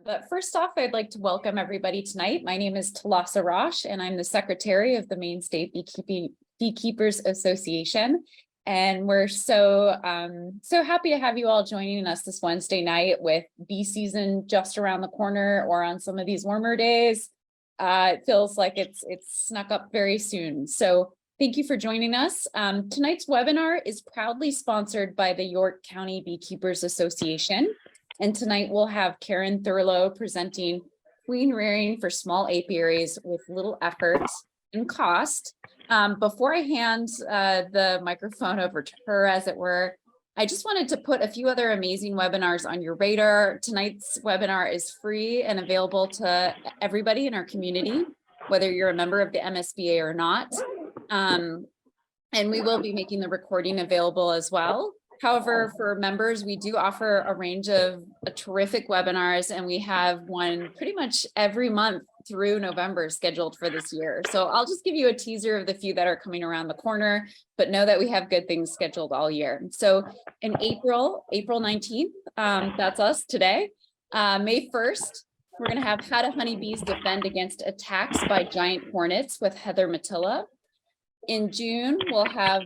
But first off, I'd like to welcome everybody tonight. My name is Talasa Rosh, and I'm the secretary of the Maine State Beekeepers Association. And we're so happy to have you all joining us this Wednesday night with bee season just around the corner, or on some of these warmer days. It feels like it's snuck up very soon. So thank you for joining us. Tonight's webinar is proudly sponsored by the York County Beekeepers Association. And tonight we'll have Karen Thurlow presenting queen rearing for small apiaries with little effort and cost. Before I hand the microphone over to her, as it were, I just wanted to put a few other amazing webinars on your radar. Tonight's webinar is free and available to everybody in our community, whether you're a member of the MSBA or not. And we will be making the recording available as well. However, for members, we do offer a range of terrific webinars, and we have one pretty much every month through November scheduled for this year. So I'll just give you a teaser of the few that are coming around the corner, but know that we have good things scheduled all year. So in April 19th, that's us today, May 1st, we're going to have How Do Honeybees Defend Against Attacks by Giant Hornets with Heather Matilla. In June, we'll have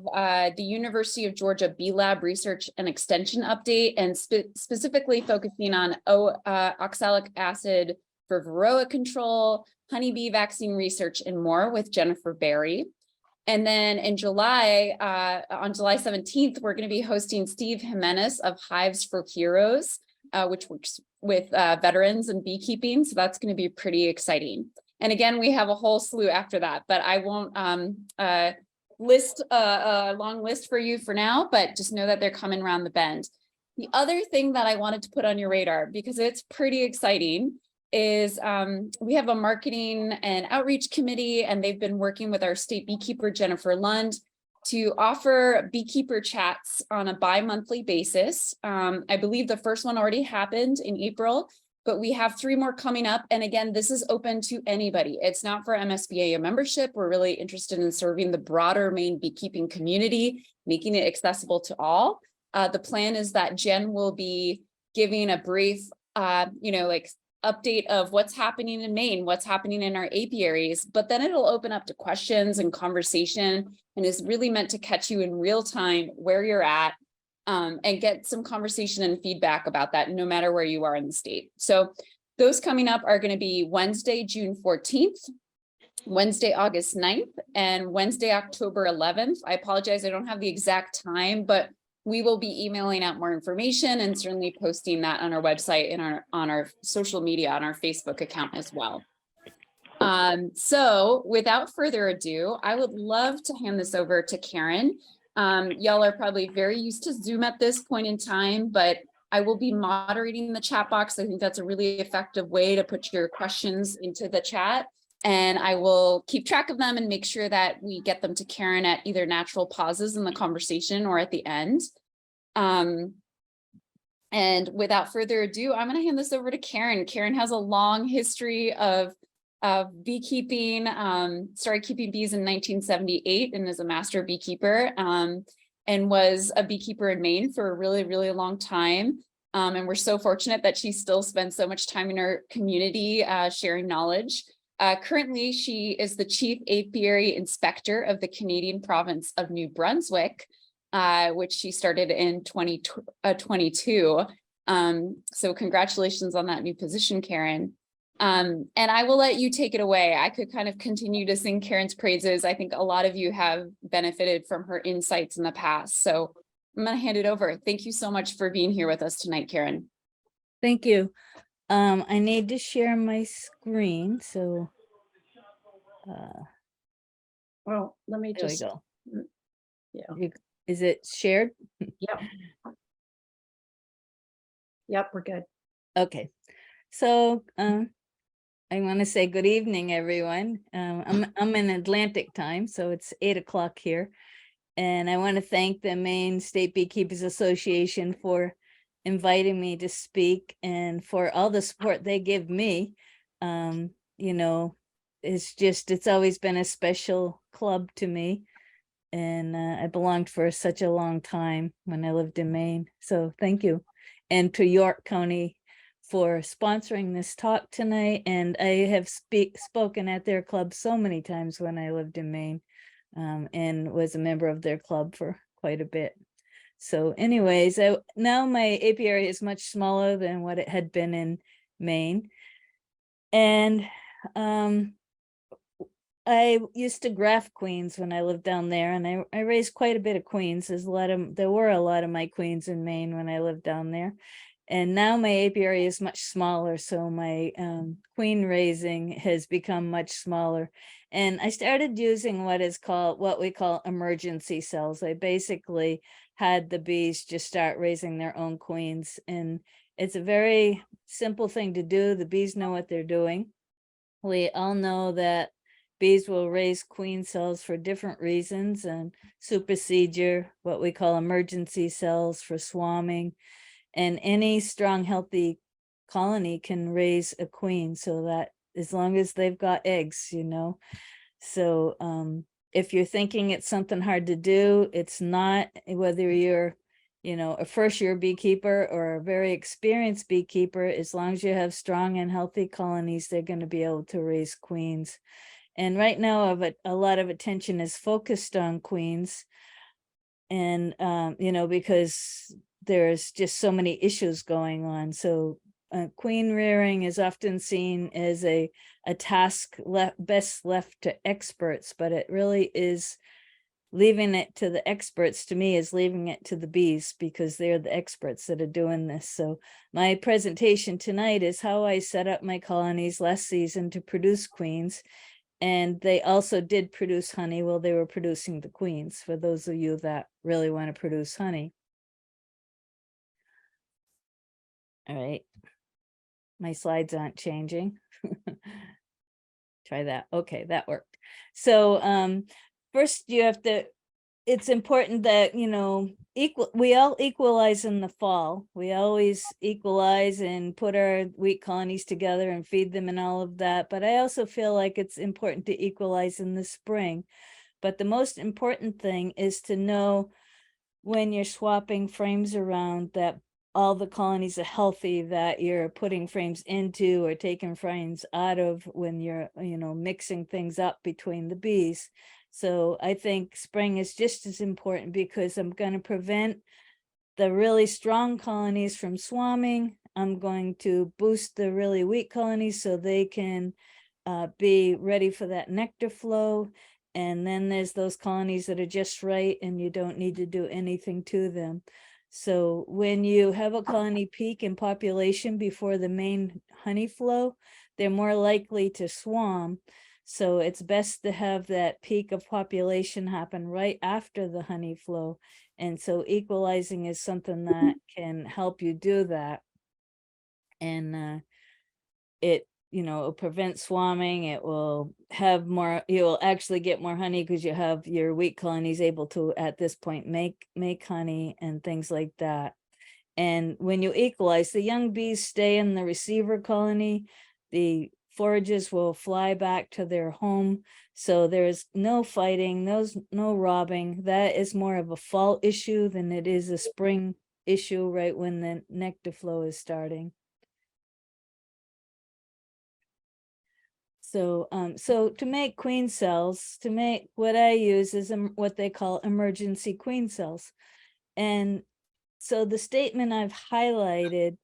the University of Georgia Bee Lab Research and Extension update, and specifically focusing on oxalic acid for varroa control, honeybee vaccine research, and more with Jennifer Berry. And then in July, on July 17th, we're going to be hosting Steve Jimenez of Hives for Heroes, which works with veterans and beekeeping. So that's going to be pretty exciting. And again, we have a whole slew after that, but I won't list a long list for you for now, but just know that they're coming around the bend. The other thing that I wanted to put on your radar, because it's pretty exciting, is we have a marketing and outreach committee, and they've been working with our state beekeeper, Jennifer Lund, to offer beekeeper chats on a bi-monthly basis. I believe the first one already happened in April, but we have 3 more coming up. And again, this is open to anybody. It's not for MSBA membership. We're really interested in serving the broader Maine beekeeping community, making it accessible to all. The plan is that Jen will be giving a brief, update of what's happening in Maine, what's happening in our apiaries, but then it'll open up to questions and conversation, and is really meant to catch you in real time where you're at, and get some conversation and feedback about that, no matter where you are in the state. So those coming up are going to be Wednesday, June 14th, Wednesday, August 9th, and Wednesday, October 11th. I apologize, I don't have the exact time, but we will be emailing out more information and certainly posting that on our website and on our social media, on our Facebook account as well. So without further ado, I would love to hand this over to Karen. Y'all are probably very used to Zoom at this point in time, but I will be moderating the chat box. I think that's a really effective way to put your questions into the chat, and I will keep track of them and make sure that we get them to Karen at either natural pauses in the conversation or at the end. And without further ado, I'm going to hand this over to Karen. Karen has a long history of beekeeping, started keeping bees in 1978 and is a master beekeeper, and was a beekeeper in Maine for a really, really long time. And we're so fortunate that she still spends so much time in her community sharing knowledge. Currently, she is the Chief Apiary Inspector of the Canadian province of New Brunswick, which she started in 2022. So congratulations on that new position, Karen. And I will let you take it away. I could kind of continue to sing Karen's praises. I think a lot of you have benefited from her insights in the past. So I'm going to hand it over. Thank you so much for being here with us tonight, Karen. Thank you. I need to share my screen. So well, let me there just, we go. yeah. Is it shared? Yep. Yep, we're good. Okay. So I want to say good evening, everyone. I'm in Atlantic time, so it's 8 o'clock here. And I want to thank the Maine State Beekeepers Association for inviting me to speak and for all the support they give me. It's always been a special club to me. And I belonged for such a long time when I lived in Maine. So thank you. And to York County for sponsoring this talk tonight. And I have spoken at their club so many times when I lived in Maine, and was a member of their club for quite a bit. So anyways, now my apiary is much smaller than what it had been in Maine. And I used to graft queens when I lived down there, and I raised quite a bit of queens. There were a lot of my queens in Maine when I lived down there. And now my apiary is much smaller, so my queen raising has become much smaller. And I started using what we call emergency cells. I basically had the bees just start raising their own queens, and it's a very simple thing to do. The bees know what they're doing. We all know that bees will raise queen cells for different reasons, and supersedure, what we call emergency cells, for swarming. And any strong, healthy colony can raise a queen, so that as long as they've got eggs, you know. So if you're thinking it's something hard to do, it's not. Whether you're, you know, a first-year beekeeper or a very experienced beekeeper, as long as you have strong and healthy colonies, they're going to be able to raise queens. And right now, a lot of attention is focused on queens, and you know, because there's just so many issues going on. So queen rearing is often seen as a task best left to experts, but it really is leaving it to the experts. To me, is leaving it to the bees, because they're the experts that are doing this. So my presentation tonight is how I set up my colonies last season to produce queens. And they also did produce honey while they were producing the queens, for those of you that really want to produce honey. All right. My slides aren't changing. Try that. Okay, that worked. So first you have to, it's important that, you know, we all equalize in the fall. We always equalize and put our wheat colonies together and feed them and all of that. But I also feel like it's important to equalize in the spring. But the most important thing is to know when you're swapping frames around that all the colonies are healthy, that you're putting frames into or taking frames out of when you're, you know, mixing things up between the bees. So I think spring is just as important, because I'm going to prevent the really strong colonies from swarming. I'm going to boost the really weak colonies so they can be ready for that nectar flow. And then there's those colonies that are just right and you don't need to do anything to them. So when you have a colony peak in population before the main honey flow, they're more likely to swarm. So it's best to have that peak of population happen right after the honey flow. And so equalizing is something that can help you do that. And it, you know, it'll prevent swarming. It will have more, you'll actually get more honey because you have your wheat colonies able to, at this point, make honey and things like that. And when you equalize, the young bees stay in the receiver colony. The forages will fly back to their home. So there's no fighting, no robbing. That is more of a fall issue than it is a spring issue, right when the nectar flow is starting. So, so to make queen cells, what I use is what they call emergency queen cells. And so the statement I've highlighted,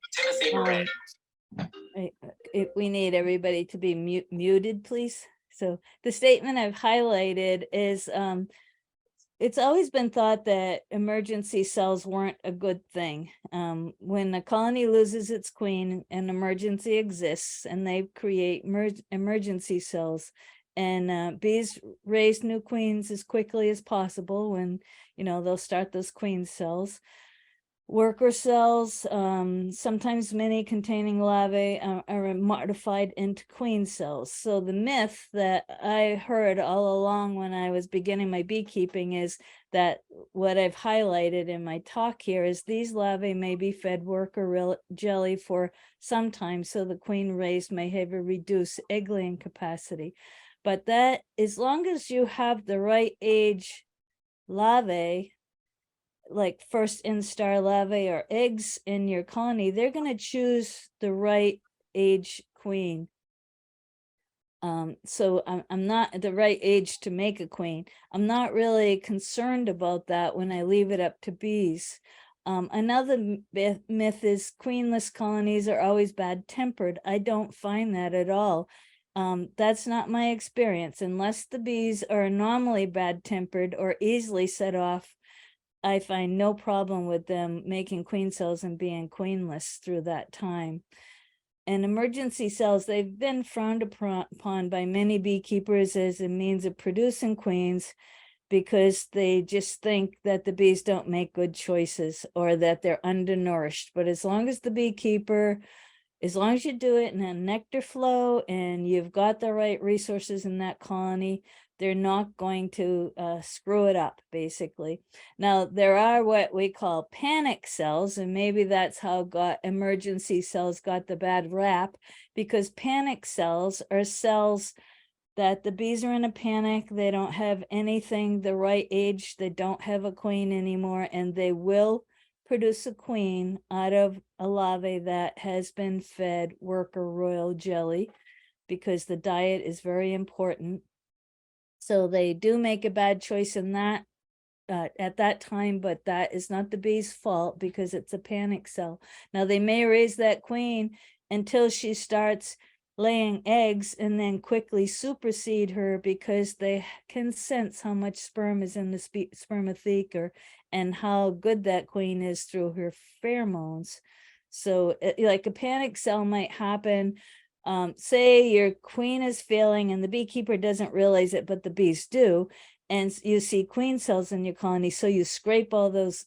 we need everybody to be muted, please. So the statement I've highlighted is, it's always been thought that emergency cells weren't a good thing. When a colony loses its queen, an emergency exists and they create emergency cells. And bees raise new queens as quickly as possible when, you know, they'll start those queen cells. Worker cells, sometimes many containing larvae, are modified into queen cells. So the myth that I heard all along when I was beginning my beekeeping is that what I've highlighted in my talk here is these larvae may be fed worker jelly for some time, so the queen raised may have a reduced egg laying capacity. But that, as long as you have the right age larvae, like first instar larvae or eggs in your colony, they're going to choose the right age queen. So I'm not the right age to make a queen. I'm not really concerned about that when I leave it up to bees. Another myth is queenless colonies are always bad tempered. I don't find that at all. That's not my experience. Unless the bees are anomaly bad tempered or easily set off, I find no problem with them making queen cells and being queenless through that time. And emergency cells, they've been frowned upon by many beekeepers as a means of producing queens because they just think that the bees don't make good choices or that they're undernourished. But as long as the beekeeper, as long as you do it in a nectar flow and you've got the right resources in that colony, they're not going to screw it up, basically. Now, there are what we call panic cells, and maybe that's how emergency cells got the bad rap, because panic cells are cells that the bees are in a panic, they don't have anything the right age, they don't have a queen anymore, and they will produce a queen out of a larvae that has been fed worker royal jelly, because the diet is very important. So they do make a bad choice in that at that time, but that is not the bee's fault because it's a panic cell. Now they may raise that queen until she starts laying eggs and then quickly supersede her because they can sense how much sperm is in the spermatheca and how good that queen is through her pheromones. So like a panic cell might happen. Say your queen is failing and the beekeeper doesn't realize it, but the bees do. And you see queen cells in your colony. So you scrape all those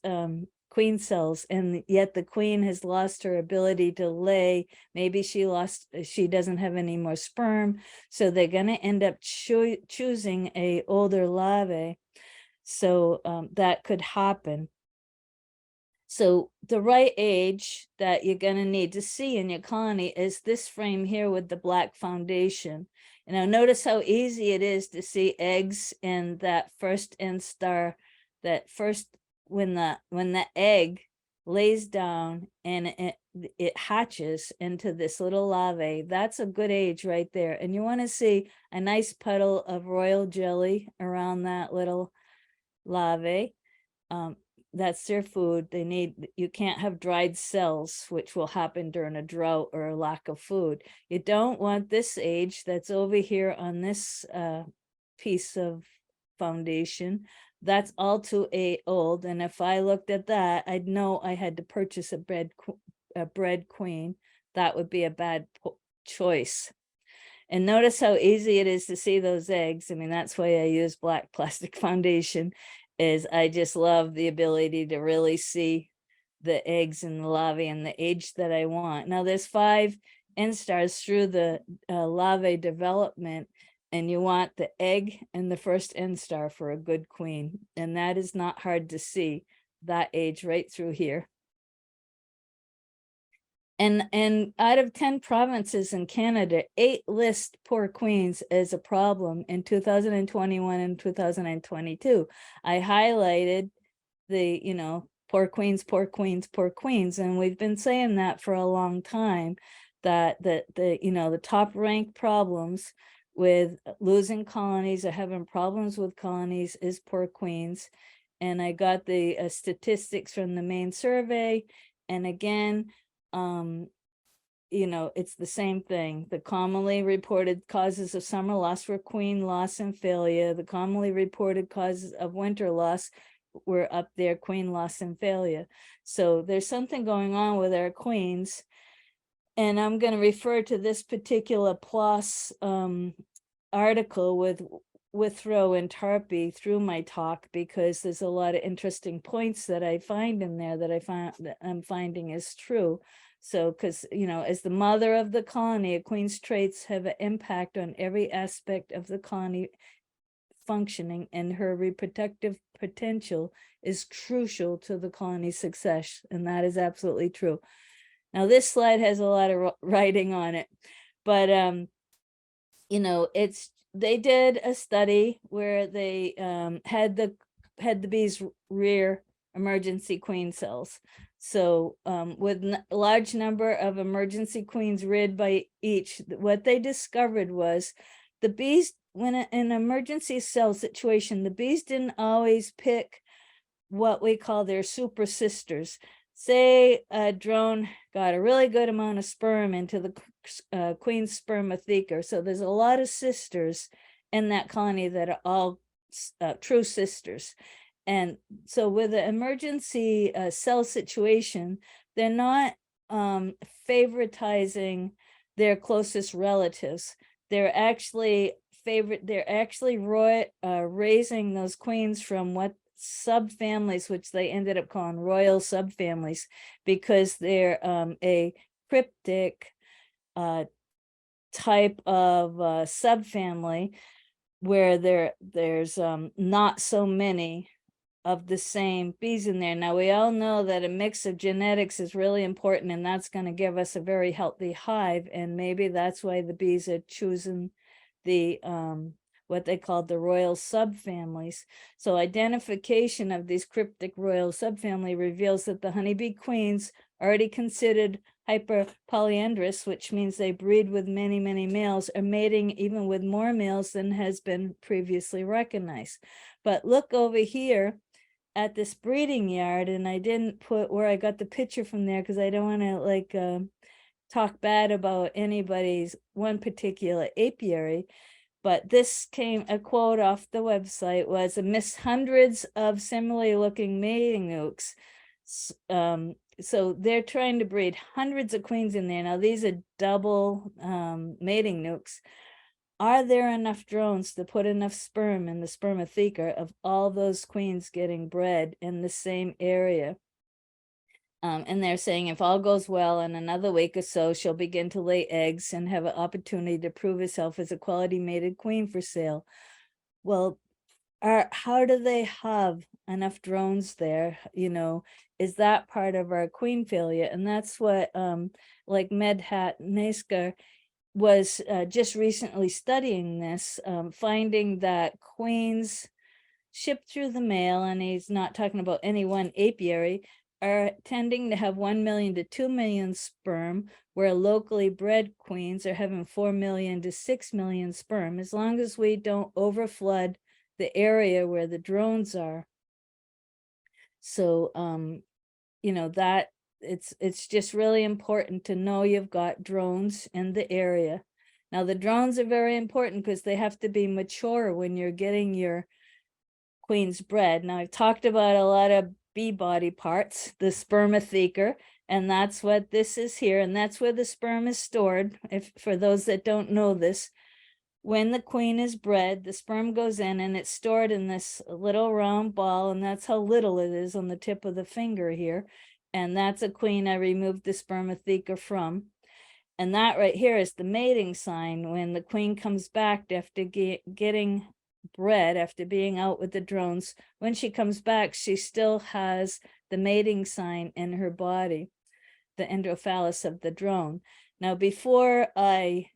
queen cells, and yet the queen has lost her ability to lay. Maybe she doesn't have any more sperm. So they're going to end up choosing a older larvae. So that could happen. So the right age that you're going to need to see in your colony is this frame here with the black foundation. And now notice how easy it is to see eggs in that first instar, that first, when the egg lays down and it hatches into this little larvae. That's a good age right there. And you want to see a nice puddle of royal jelly around that little larvae. That's their food. You can't have dried cells, which will happen during a drought or a lack of food. You don't want this age that's over here on this piece of foundation. That's all too old. And if I looked at that, I'd know I had to purchase a bred queen. That would be a bad choice. And notice how easy it is to see those eggs. I mean, that's why I use black plastic foundation. Is I just love the ability to really see the eggs and the larvae and the age that I want. Now there's 5 instars through the larvae development, and you want the egg and the first instar for a good queen. And that is not hard to see, that age right through here. And out of 10 provinces in Canada, 8 list poor queens as a problem in 2021 and 2022. I highlighted the, poor queens, poor queens, poor queens. And we've been saying that for a long time, that the top ranked problems with losing colonies or having problems with colonies is poor queens. And I got the statistics from the main survey. And again, it's the same thing. The commonly reported causes of summer loss were queen loss and failure. The commonly reported causes of winter loss were up there, queen loss and failure. So there's something going on with our queens. And I'm going to refer to this particular PLOS article with Thurlow and Tarpey through my talk, because there's a lot of interesting points that I find in there that I'm finding is true. So, because, as the mother of the colony, a queen's traits have an impact on every aspect of the colony functioning, and her reproductive potential is crucial to the colony's success. And that is absolutely true. Now, this slide has a lot of writing on it, but, they did a study where they had the bees rear emergency queen cells. So with a large number of emergency queens reared by each, what they discovered was the bees, when in an emergency cell situation, the bees didn't always pick what we call their super sisters. Say a drone got a really good amount of sperm into the queen's spermatheca. So there's a lot of sisters in that colony that are all true sisters. And so with the emergency cell situation, they're not favoritizing their closest relatives. They're actually raising those queens from what subfamilies, which they ended up calling royal subfamilies, because they're a cryptic type of subfamily where there's not so many of the same bees in there. Now, we all know that a mix of genetics is really important, and that's going to give us a very healthy hive. And maybe that's why the bees are choosing the what they call the royal subfamilies. So identification of these cryptic royal subfamily reveals that the honeybee queens already considered hyperpolyandrous, which means they breed with many, many males, are mating even with more males than has been previously recognized. But look over here at this breeding yard, and I didn't put where I got the picture from there because I don't want to talk bad about anybody's one particular apiary. But this a quote off the website was, amidst hundreds of similarly looking mating nukes. So they're trying to breed hundreds of queens in there. Now, these are double mating nukes. Are there enough drones to put enough sperm in the spermatheca of all those queens getting bred in the same area? And they're saying if all goes well, in another week or so, she'll begin to lay eggs and have an opportunity to prove herself as a quality mated queen for sale. Well, how do they have enough drones there? Is that part of our queen failure? And that's what like Medhat Nesker was just recently studying this, finding that queens shipped through the mail, and he's not talking about any one apiary, are tending to have 1 million to 2 million sperm, where locally bred queens are having 4 million to 6 million sperm, as long as we don't overflood the area where the drones are. So, that it's just really important to know you've got drones in the area. Now, the drones are very important because they have to be mature when you're getting your queen's bred. Now, I've talked about a lot of bee body parts, the spermatheca, and that's what this is here, and that's where the sperm is stored. If for those that don't know this, when the queen is bred, the sperm goes in and it's stored in this little round ball, and that's how little it is on the tip of the finger here. And that's a queen I removed the spermatheca from. And that right here is the mating sign. When the queen comes back after getting bred, after being out with the drones, when she comes back, she still has the mating sign in her body, the endophallus of the drone. Now, before I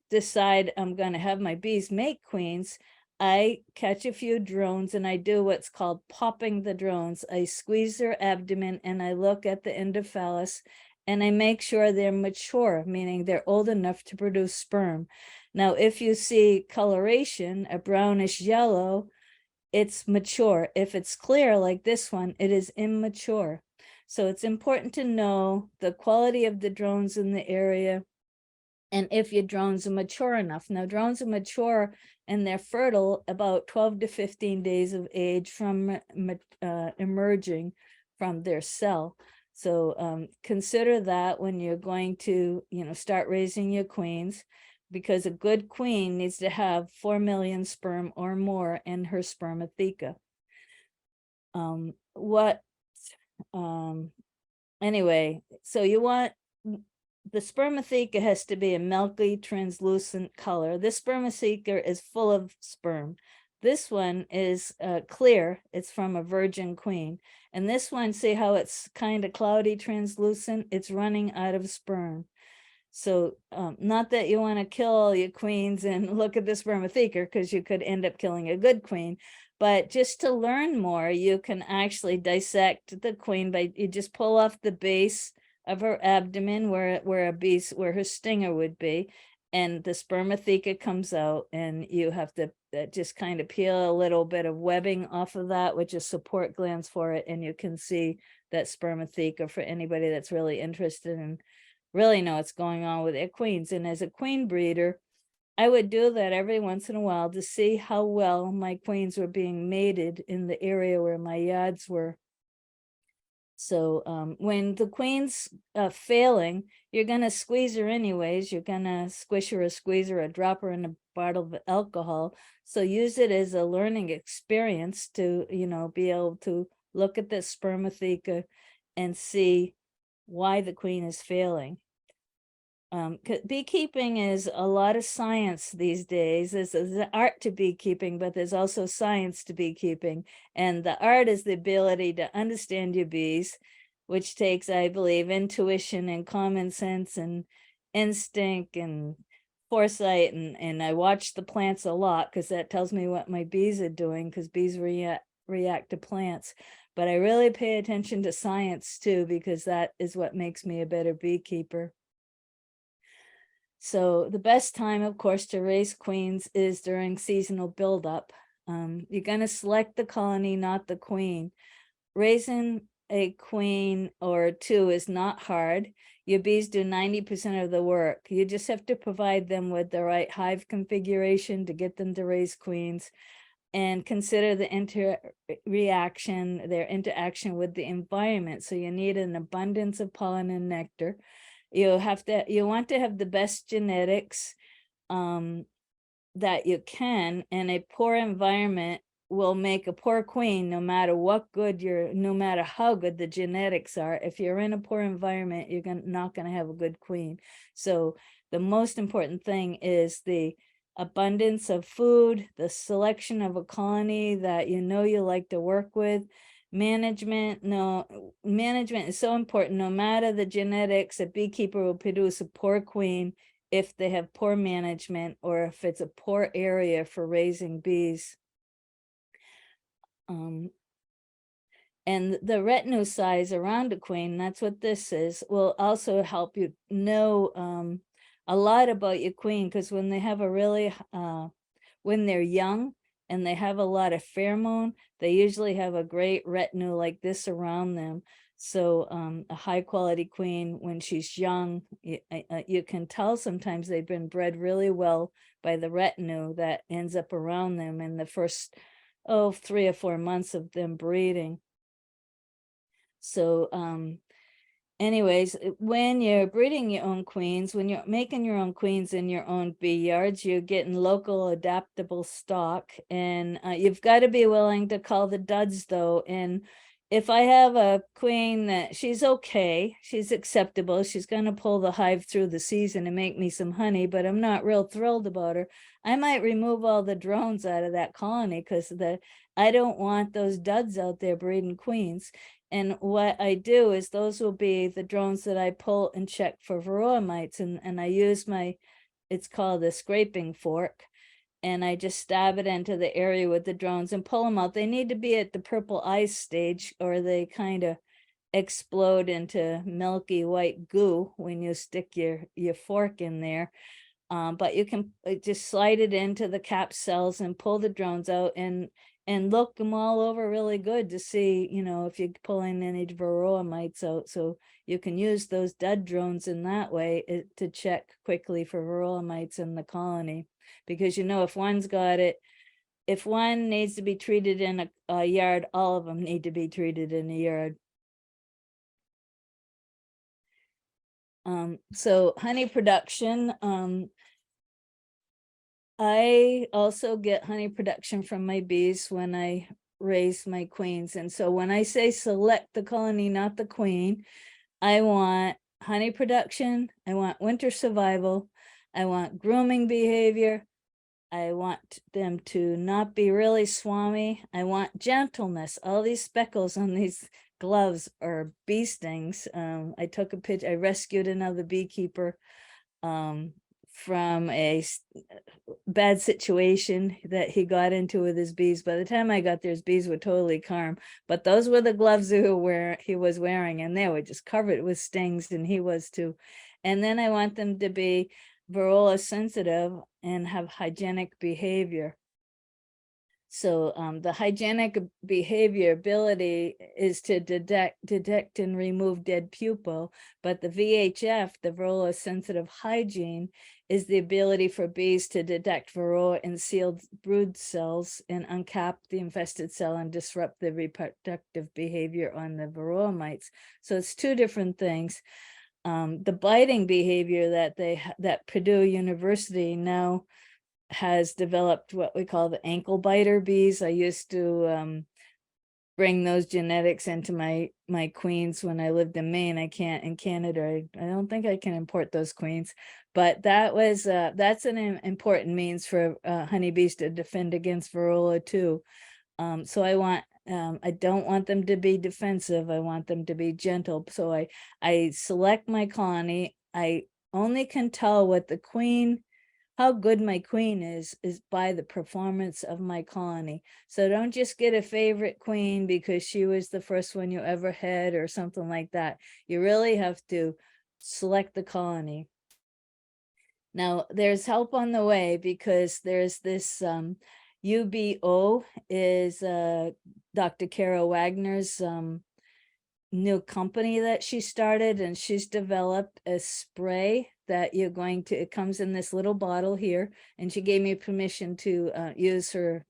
decide I'm going to have my bees make queens, I catch a few drones and I do what's called popping the drones. I squeeze their abdomen and I look at the endophallus and I make sure they're mature, meaning they're old enough to produce sperm. Now, if you see coloration, a brownish yellow, it's mature. If it's clear like this one, it is immature. So it's important to know the quality of the drones in the area and if your drones are mature enough. Now, drones are mature and they're fertile about 12 to 15 days of age from emerging from their cell. So consider that when you're going to, start raising your queens, because a good queen needs to have 4 million sperm or more in her spermatheca. Anyway, so you want the spermatheca has to be a milky, translucent color. This spermatheca is full of sperm. This one is clear. It's from a virgin queen. And this one, see how it's kind of cloudy, translucent? It's running out of sperm. So not that you want to kill all your queens and look at the spermatheca, because you could end up killing a good queen. But just to learn more, you can actually dissect the queen by, you just pull off the base of her abdomen where her stinger would be, and the spermatheca comes out, and you have to just kind of peel a little bit of webbing off of that, which is support glands for it, and you can see that spermatheca for anybody that's really interested in really know what's going on with their queens. And as a queen breeder, I would do that every once in a while to see how well my queens were being mated in the area where my yards were. So when the queen's failing, you're going to squeeze her anyways. You're going to squish her or squeeze her or drop her in a bottle of alcohol. So use it as a learning experience to, be able to look at the spermatheca and see why the queen is failing. Beekeeping is a lot of science these days. There's an art to beekeeping, but there's also science to beekeeping. And the art is the ability to understand your bees, which takes, I believe, intuition and common sense and instinct and foresight. And I watch the plants a lot because that tells me what my bees are doing, because bees react to plants. But I really pay attention to science too, because that is what makes me a better beekeeper. So the best time, of course, to raise queens is during seasonal buildup. You're going to select the colony, not the queen. Raising a queen or two is not hard. Your bees do 90% of the work. You just have to provide them with the right hive configuration to get them to raise queens, and consider the their interaction with the environment. So you need an abundance of pollen and nectar. You want to have the best genetics that you can, and a poor environment will make a poor queen, no matter no matter how good the genetics are. If you're in a poor environment, you're not going to have a good queen. So the most important thing is the abundance of food, the selection of a colony that you like to work with. Management is so important. No matter the genetics, a beekeeper will produce a poor queen if they have poor management, or if it's a poor area for raising bees. And the retinue size around a queen, that's what this is, will also help you know a lot about your queen, because when they have a really when they're young and they have a lot of pheromone, they usually have a great retinue like this around them. So a high quality queen, when she's young, you can tell sometimes they've been bred really well by the retinue that ends up around them in the first 3 or 4 months of them breeding. So anyways, when you're breeding your own queens, when you're making your own queens in your own bee yards, you're getting local adaptable stock, and you've got to be willing to call the duds though. And if I have a queen that she's okay, she's acceptable, she's going to pull the hive through the season and make me some honey, but I'm not real thrilled about her, I might remove all the drones out of that colony, because I don't want those duds out there breeding queens. And what I do is those will be the drones that I pull and check for varroa mites. And I use it's called a scraping fork. And I just stab it into the area with the drones and pull them out. They need to be at the purple ice stage, or they kind of explode into milky white goo when you stick your fork in there. But you can just slide it into the cap cells and pull the drones out and look them all over really good to see, if you're pulling any varroa mites out. So you can use those dud drones in that way to check quickly for varroa mites in the colony. Because, if one's got it, if one needs to be treated in a yard, all of them need to be treated in a yard. So honey production, I also get honey production from my bees when I raise my queens. And so when I say select the colony, not the queen, I want honey production, I want winter survival, I want grooming behavior, I want them to not be really swami, I want gentleness. All these speckles on these gloves are bee stings. I took a picture, I rescued another beekeeper from a bad situation that he got into with his bees. By the time I got there, his bees were totally calm, but those were the gloves he was wearing, and they were just covered with stings, and he was too. And then I want them to be varroa sensitive and have hygienic behavior. So the hygienic behavior ability is to detect and remove dead pupil, but the VHF, the varroa sensitive hygiene, is the ability for bees to detect varroa in sealed brood cells and uncap the infested cell and disrupt the reproductive behavior on the varroa mites. So it's two different things. The biting behavior that Purdue University now has developed what we call the ankle biter bees. I used to bring those genetics into my queens when I lived in Maine. I can't in Canada. I don't think I can import those queens, but that's an important means for honeybees to defend against varroa too. So I don't want them to be defensive. I want them to be gentle. So I select my colony. I only can tell what the queen, how good my queen is by the performance of my colony. So don't just get a favorite queen because she was the first one you ever had or something like that. You really have to select the colony. Now there's help on the way because there's this UBO is Dr. Kara Wagner's new company that she started, and she's developed a spray that you're going to, it comes in this little bottle here, and she gave me permission to use her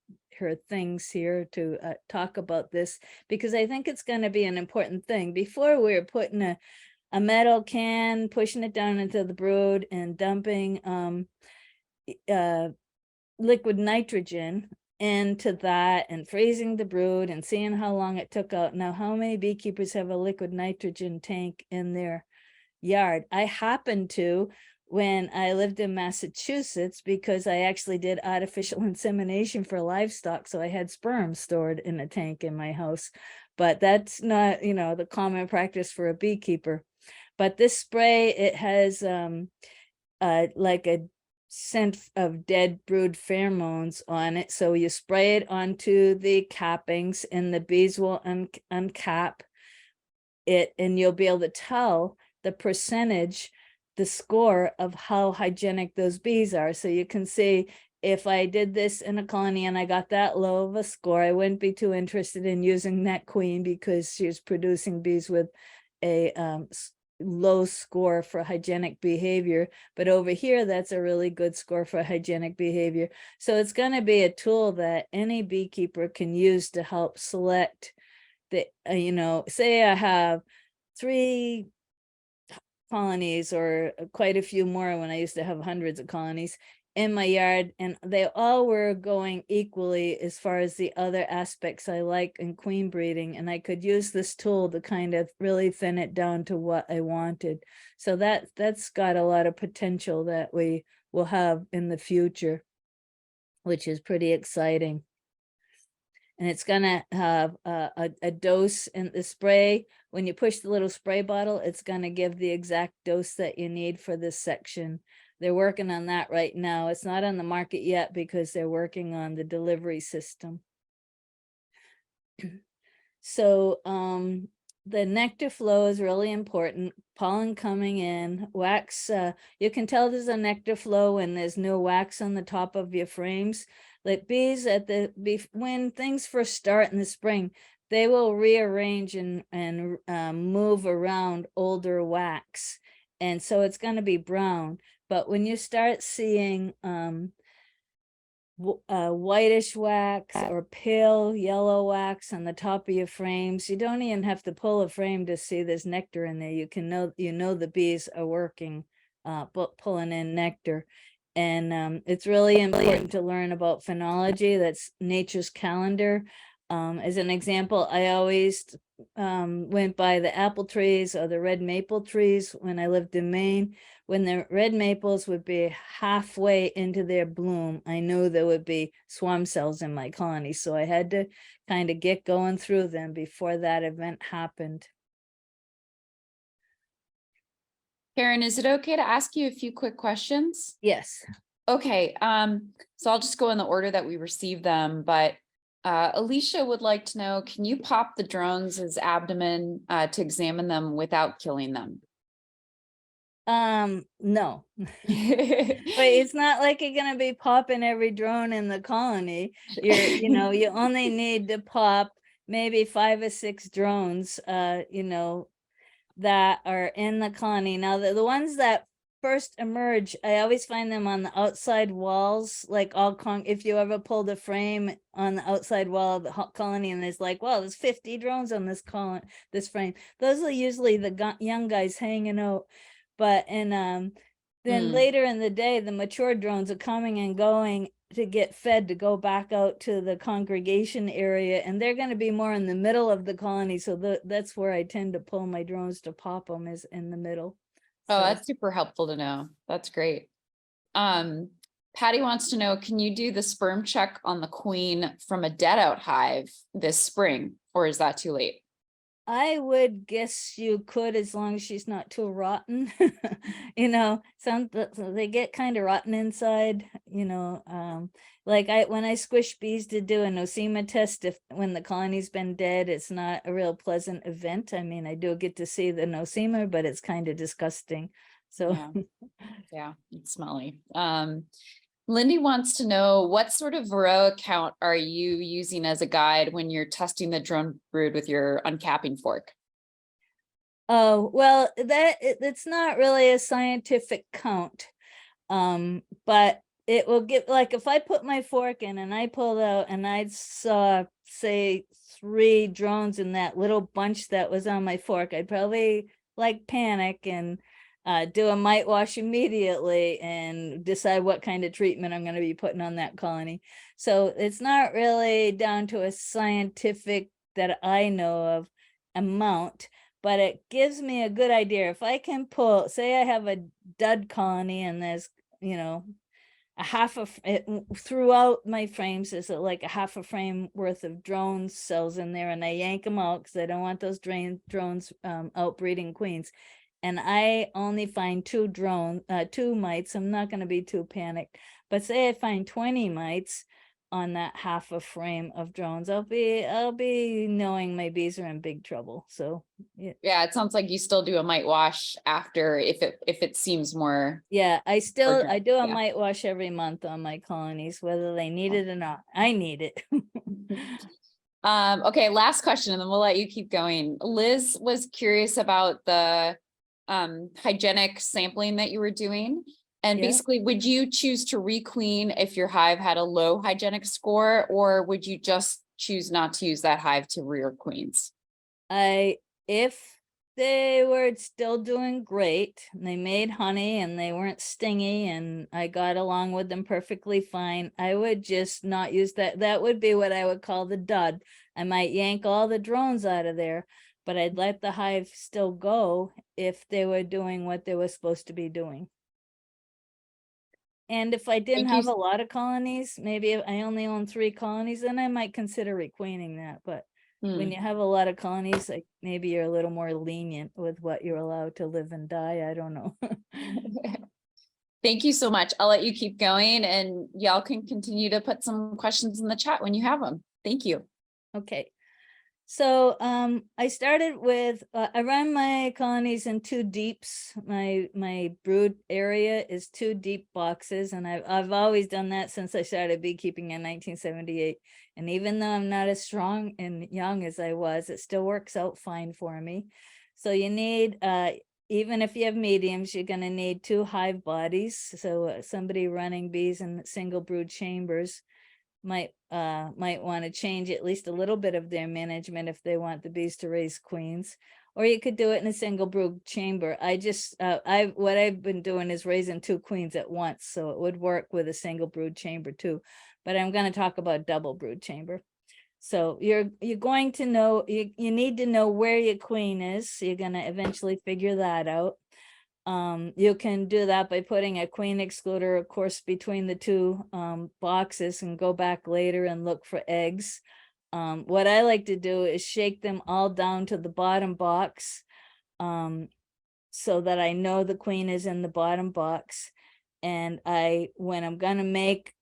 things here to talk about this, because I think it's going to be an important thing. Before we were putting a metal can, pushing it down into the brood and dumping liquid nitrogen into that and freezing the brood and seeing how long it took out. Now, how many beekeepers have a liquid nitrogen tank in their yard? I happened to when I lived in Massachusetts, because I actually did artificial insemination for livestock. So I had sperm stored in a tank in my house, but that's not, the common practice for a beekeeper. But this spray, it has like a scent of dead brood pheromones on it. So you spray it onto the cappings and the bees will uncap it, and you'll be able to tell the percentage, the score of how hygienic those bees are. So you can see if I did this in a colony and I got that low of a score, I wouldn't be too interested in using that queen because she's producing bees with a low score for hygienic behavior. But over here, that's a really good score for hygienic behavior. So it's going to be a tool that any beekeeper can use to help select the, say I have 3 colonies or quite a few more when I used to have hundreds of colonies in my yard, and they all were going equally as far as the other aspects I like in queen breeding, and I could use this tool to kind of really thin it down to what I wanted. So that's got a lot of potential that we will have in the future, which is pretty exciting. And it's gonna have a dose in the spray. When you push the little spray bottle, it's gonna give the exact dose that you need for this section. They're working on that right now. It's not on the market yet because they're working on the delivery system. So the nectar flow is really important. Pollen coming in, wax. You can tell there's a nectar flow when there's no wax on the top of your frames. Like bees when things first start in the spring, they will rearrange and move around older wax. And so it's going to be brown. But when you start seeing whitish wax or pale yellow wax on the top of your frames, you don't even have to pull a frame to see there's nectar in there. You can know, the bees are working, pulling in nectar. And it's really important to learn about phenology. That's nature's calendar. As an example, I always went by the apple trees or the red maple trees when I lived in Maine. When the red maples would be halfway into their bloom, I knew there would be swarm cells in my colony. So I had to kind of get going through them before that event happened. Karen, is it okay to ask you a few quick questions? Yes. Okay, so I'll just go in the order that we received them, but Alicia would like to know, can you pop the drones' abdomen to examine them without killing them? No. But it's not like you're gonna be popping every drone in the colony. You only need to pop maybe 5 or 6 drones, that are in the colony. Now, the ones that first emerge, I always find them on the outside walls, like if you ever pull the frame on the outside wall of the colony and there's like, well, there's 50 drones on this frame. Those are usually the young guys hanging out. But then later in the day, the mature drones are coming and going to get fed to go back out to the congregation area, and they're going to be more in the middle of the colony. So that's where I tend to pull my drones to pop them, is in the middle. Oh, So, that's super helpful to know. That's great. Patty wants to know, can you do the sperm check on the queen from a dead out hive this spring, or is that too late? I would guess you could, as long as she's not too rotten. They get kind of rotten inside, like when I squish bees to do a nosema test, when the colony's been dead, it's not a real pleasant event. I mean, I do get to see the nosema, but it's kind of disgusting. So Yeah, it's smelly. Lindy wants to know, what sort of Varroa count are you using as a guide when you're testing the drone brood with your uncapping fork? Oh, well, it's not really a scientific count. But it will get, like, if I put my fork in and I pulled out and I saw, say, 3 drones in that little bunch that was on my fork, I'd probably like panic and do a mite wash immediately and decide what kind of treatment I'm going to be putting on that colony. So it's not really down to a scientific, that I know of, amount, but it gives me a good idea. If I can pull, say I have a dud colony and there's, a half of it throughout my frames, is like a half a frame worth of drone cells in there, and I yank them out because I don't want those drones outbreeding queens. And I only find 2 mites. I'm not going to be too panicked. But say I find 20 mites on that half a frame of drones, I'll be knowing my bees are in big trouble. So Yeah, it sounds like you still do a mite wash after, if it seems more. yeah, I do a Yeah. mite wash every month on my colonies, whether they need it or not. I need it. Okay, last question, and then we'll let you keep going. Liz was curious about the hygienic sampling that you were doing. And Yeah. basically, would you choose to requeen if your hive had a low hygienic score, or would you just choose not to use that hive to rear queens? If they were still doing great and they made honey and they weren't stingy and I got along with them perfectly fine, I would just not use that. That would be what I would call the dud. I might yank all the drones out of there, but I'd let the hive still go if they were doing what they were supposed to be doing. And if I didn't Thank you. have a lot of colonies, maybe if I only own 3 colonies, then I might consider requeening that. But when you have a lot of colonies, like, maybe you're a little more lenient with what you're allowed to live and die. I don't know. Thank you so much. I'll let you keep going, and y'all can continue to put some questions in the chat when you have them. Thank you. Okay. So I started with, I run my colonies in 2 deeps. My brood area is 2 deep boxes, and I've always done that since I started beekeeping in 1978. And even though I'm not as strong and young as I was, it still works out fine for me. So you need, even if you have mediums, you're going to need 2 hive bodies. So somebody running bees in single brood chambers might want to change at least a little bit of their management if they want the bees to raise queens. Or you could do it in a single brood chamber. What I've been doing is raising 2 queens at once, so it would work with a single brood chamber too. But I'm going to talk about double brood chamber. So you're going to know, you need to know where your queen is. So you're going to eventually figure that out. You can do that by putting a queen excluder, of course, between the 2 boxes, and go back later and look for eggs. What I like to do is shake them all down to the bottom box, so that I know the queen is in the bottom box. And when I'm gonna make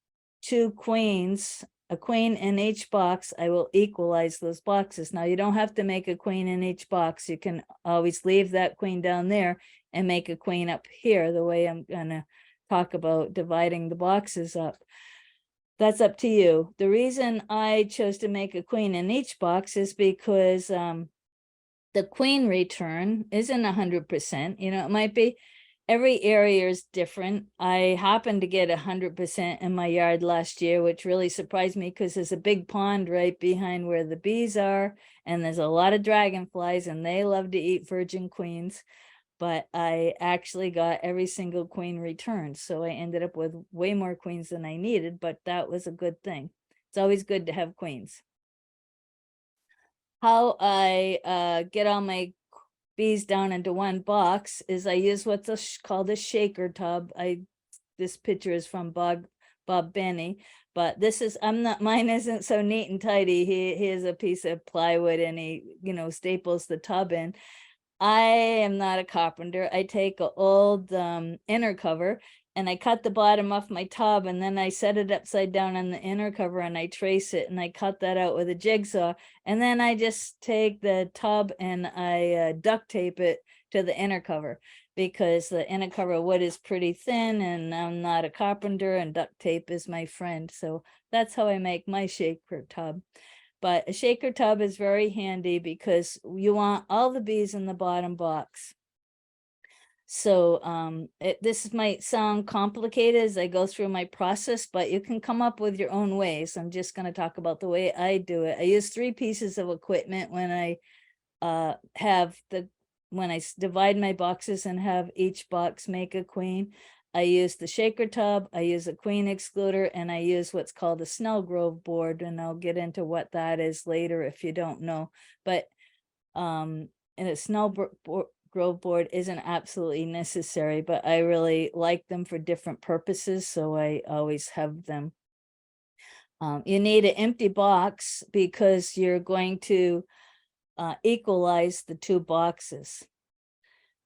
2 queens, a queen in each box, I will equalize those boxes. Now, you don't have to make a queen in each box. You can always leave that queen down there and make a queen up here, the way I'm gonna talk about dividing the boxes up. That's up to you. The reason I chose to make a queen in each box is because the queen return isn't 100%. You know, it might be, every area is different. I happened to get 100% in my yard last year, which really surprised me because there's a big pond right behind where the bees are, and there's a lot of dragonflies, and they love to eat virgin queens. But I actually got every single queen returned. So I ended up with way more queens than I needed, but that was a good thing. It's always good to have queens. How I get all my bees down into one box is I use what's called a shaker tub. This picture is from Bob Benny, but this is, mine isn't so neat and tidy. He has a piece of plywood and he, staples the tub in. I am not a carpenter. I take an old inner cover and I cut the bottom off my tub, and then I set it upside down on the inner cover and I trace it, and I cut that out with a jigsaw. And then I just take the tub and I duct tape it to the inner cover, because the inner cover wood is pretty thin and I'm not a carpenter and duct tape is my friend. So that's how I make my shaker tub. But a shaker tub is very handy because you want all the bees in the bottom box. So this might sound complicated as I go through my process, but you can come up with your own ways. I'm just going to talk about the way I do it. I use 3 pieces of equipment when I divide my boxes and have each box make a queen. I use the shaker tub, I use a queen excluder, and I use what's called a Snell Grove board, and I'll get into what that is later if you don't know. But and a Snell Grove board isn't absolutely necessary, but I really like them for different purposes, so I always have them. You need an empty box because you're going to equalize the 2 boxes.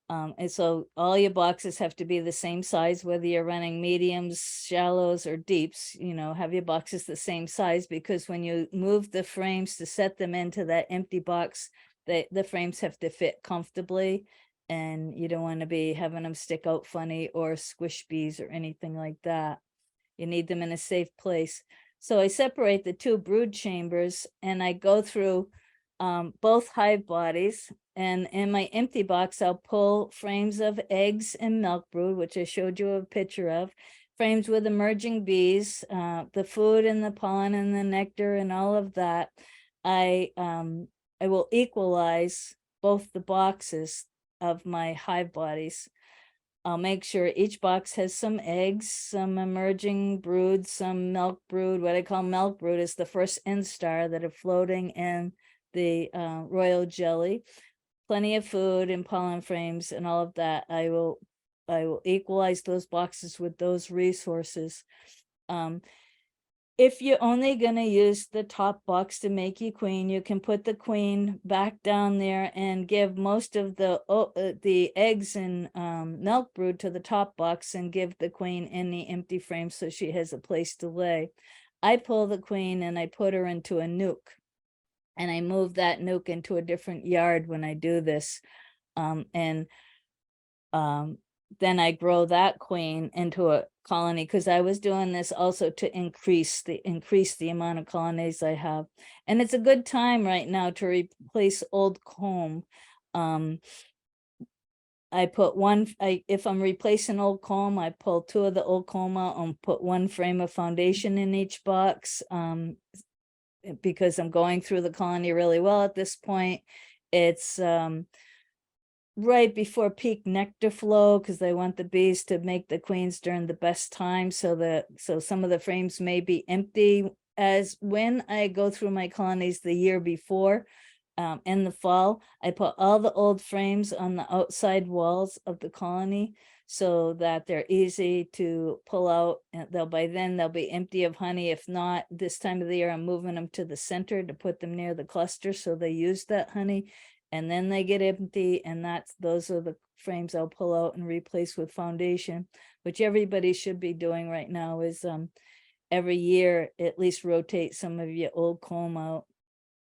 And so all your boxes have to be the same size, whether you're running mediums, shallows, or deeps. Have your boxes the same size, because when you move the frames to set them into that empty box, the frames have to fit comfortably, and you don't want to be having them stick out funny or squish bees or anything like that. You need them in a safe place. So I separate the 2 brood chambers and I go through both hive bodies, and in my empty box I'll pull frames of eggs and milk brood, which I showed you a picture of, frames with emerging bees, the food and the pollen and the nectar and all of that. I will equalize both the boxes of my hive bodies. I'll make sure each box has some eggs, some emerging brood, some milk brood. What I call milk brood is the first instar that are floating in the royal jelly. Plenty of food and pollen frames and all of that. I will equalize those boxes with those resources. If you're only going to use the top box to make your queen, you can put the queen back down there and give most of the eggs and milk brood to the top box and give the queen in the empty frame so she has a place to lay. I pull the queen and I put her into a nuke. And I move that nuke into a different yard when I do this. Then I grow that queen into a colony, because I was doing this also to increase the amount of colonies I have. And it's a good time right now to replace old comb. I put if I'm replacing old comb, I pull 2 of the old comb out and put 1 frame of foundation in each box. Because I'm going through the colony really well at this point. It's right before peak nectar flow, because I want the bees to make the queens during the best time. So some of the frames may be empty as when I go through my colonies the year before. In the fall, I put all the old frames on the outside walls of the colony so that they're easy to pull out, and by then they'll be empty of honey. If not, this time of the year, I'm moving them to the center to put them near the cluster so they use that honey, and then they get empty, and those are the frames I'll pull out and replace with foundation, which everybody should be doing right now is every year at least rotate some of your old comb out.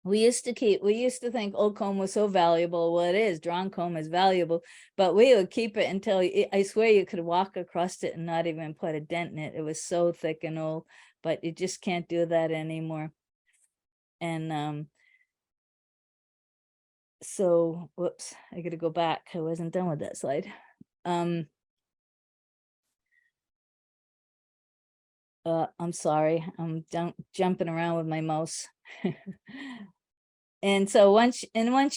We used to think old comb was so valuable. Well, it is, drawn comb is valuable, but we would keep it until I swear you could walk across it and not even put a dent in it. It was so thick and old, but you just can't do that anymore. And so, whoops, I gotta go back. I wasn't done with that slide. I'm sorry, I'm jumping around with my mouse. And so once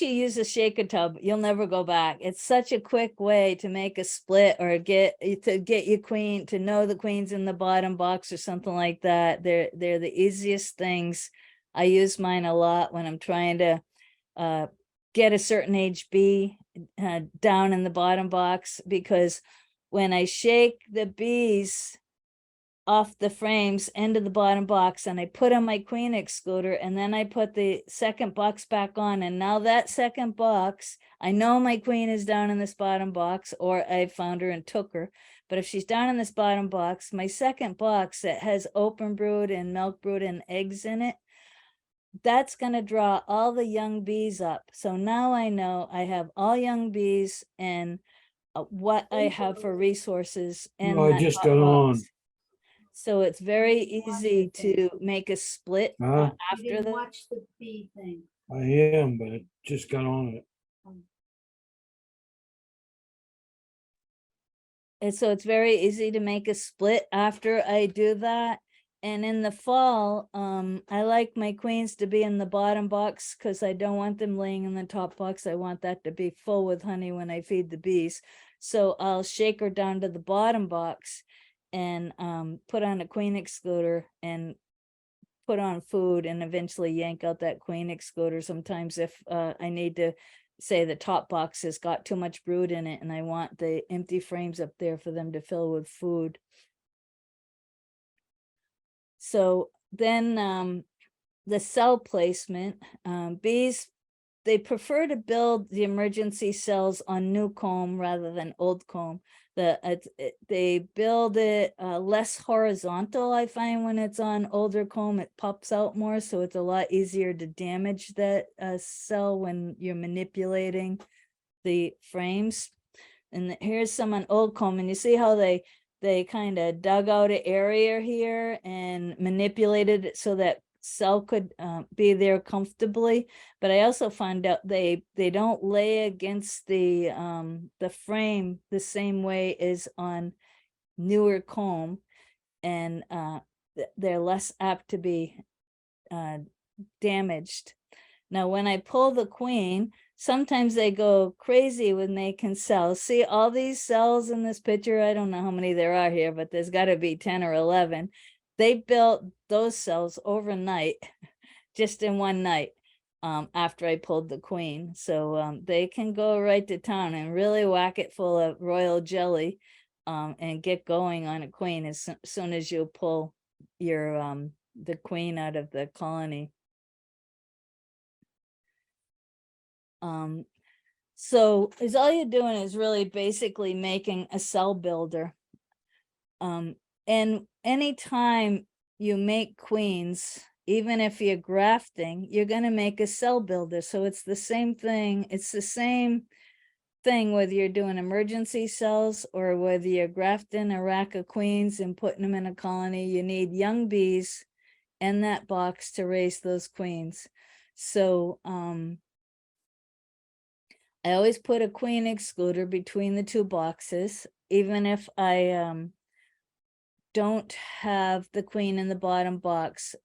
you use a shaker tub, you'll never go back. It's such a quick way to make a split or get your queen, to know the queen's in the bottom box or something like that. They're the easiest things. I use mine a lot when I'm trying to get a certain age bee down in the bottom box, because when I shake the bees off the frames into the bottom box and I put on my queen excluder, and then I put the second box back on, and now that second box, I know my queen is down in this bottom box, or I found her and took her. But if she's down in this bottom box, my second box that has open brood and milk brood and eggs in it, that's going to draw all the young bees up. So now I know I have all young bees and what I have for resources in No, I that just hot got on. box. So it's very easy to make a split Huh? after the. Watch the bee thing. I am, but I just got on it. And so it's very easy to make a split after I do that. And in the fall, I like my queens to be in the bottom box because I don't want them laying in the top box. I want that to be full with honey when I feed the bees. So I'll shake her down to the bottom box and put on a queen excluder and put on food, and eventually yank out that queen excluder. Sometimes if I need to say the top box has got too much brood in it and I want the empty frames up there for them to fill with food. So then the cell placement, bees, they prefer to build the emergency cells on new comb rather than old comb. They build it less horizontal. I find when it's on older comb, it pops out more, so it's a lot easier to damage that cell when you're manipulating the frames. And here's some on old comb, and you see how they kind of dug out an area here and manipulated it so that cell could be there comfortably. But I also found out they don't lay against the frame the same way as on newer comb, and they're less apt to be damaged. Now, when I pull the queen, sometimes they go crazy when they can cells. See all these cells in this picture? I don't know how many there are here, but there's got to be 10 or 11. They built those cells overnight, just in one night, after I pulled the queen. So they can go right to town and really whack it full of royal jelly and get going on a queen as soon as you pull your the queen out of the colony. So is all you're doing is really basically making a cell builder. And anytime you make queens, even if you're grafting, you're going to make a cell builder. So it's the same thing. It's the same thing whether you're doing emergency cells or whether you're grafting a rack of queens and putting them in a colony. You need young bees in that box to raise those queens. So I always put a queen excluder between the two boxes, even if I don't have the queen in the bottom box.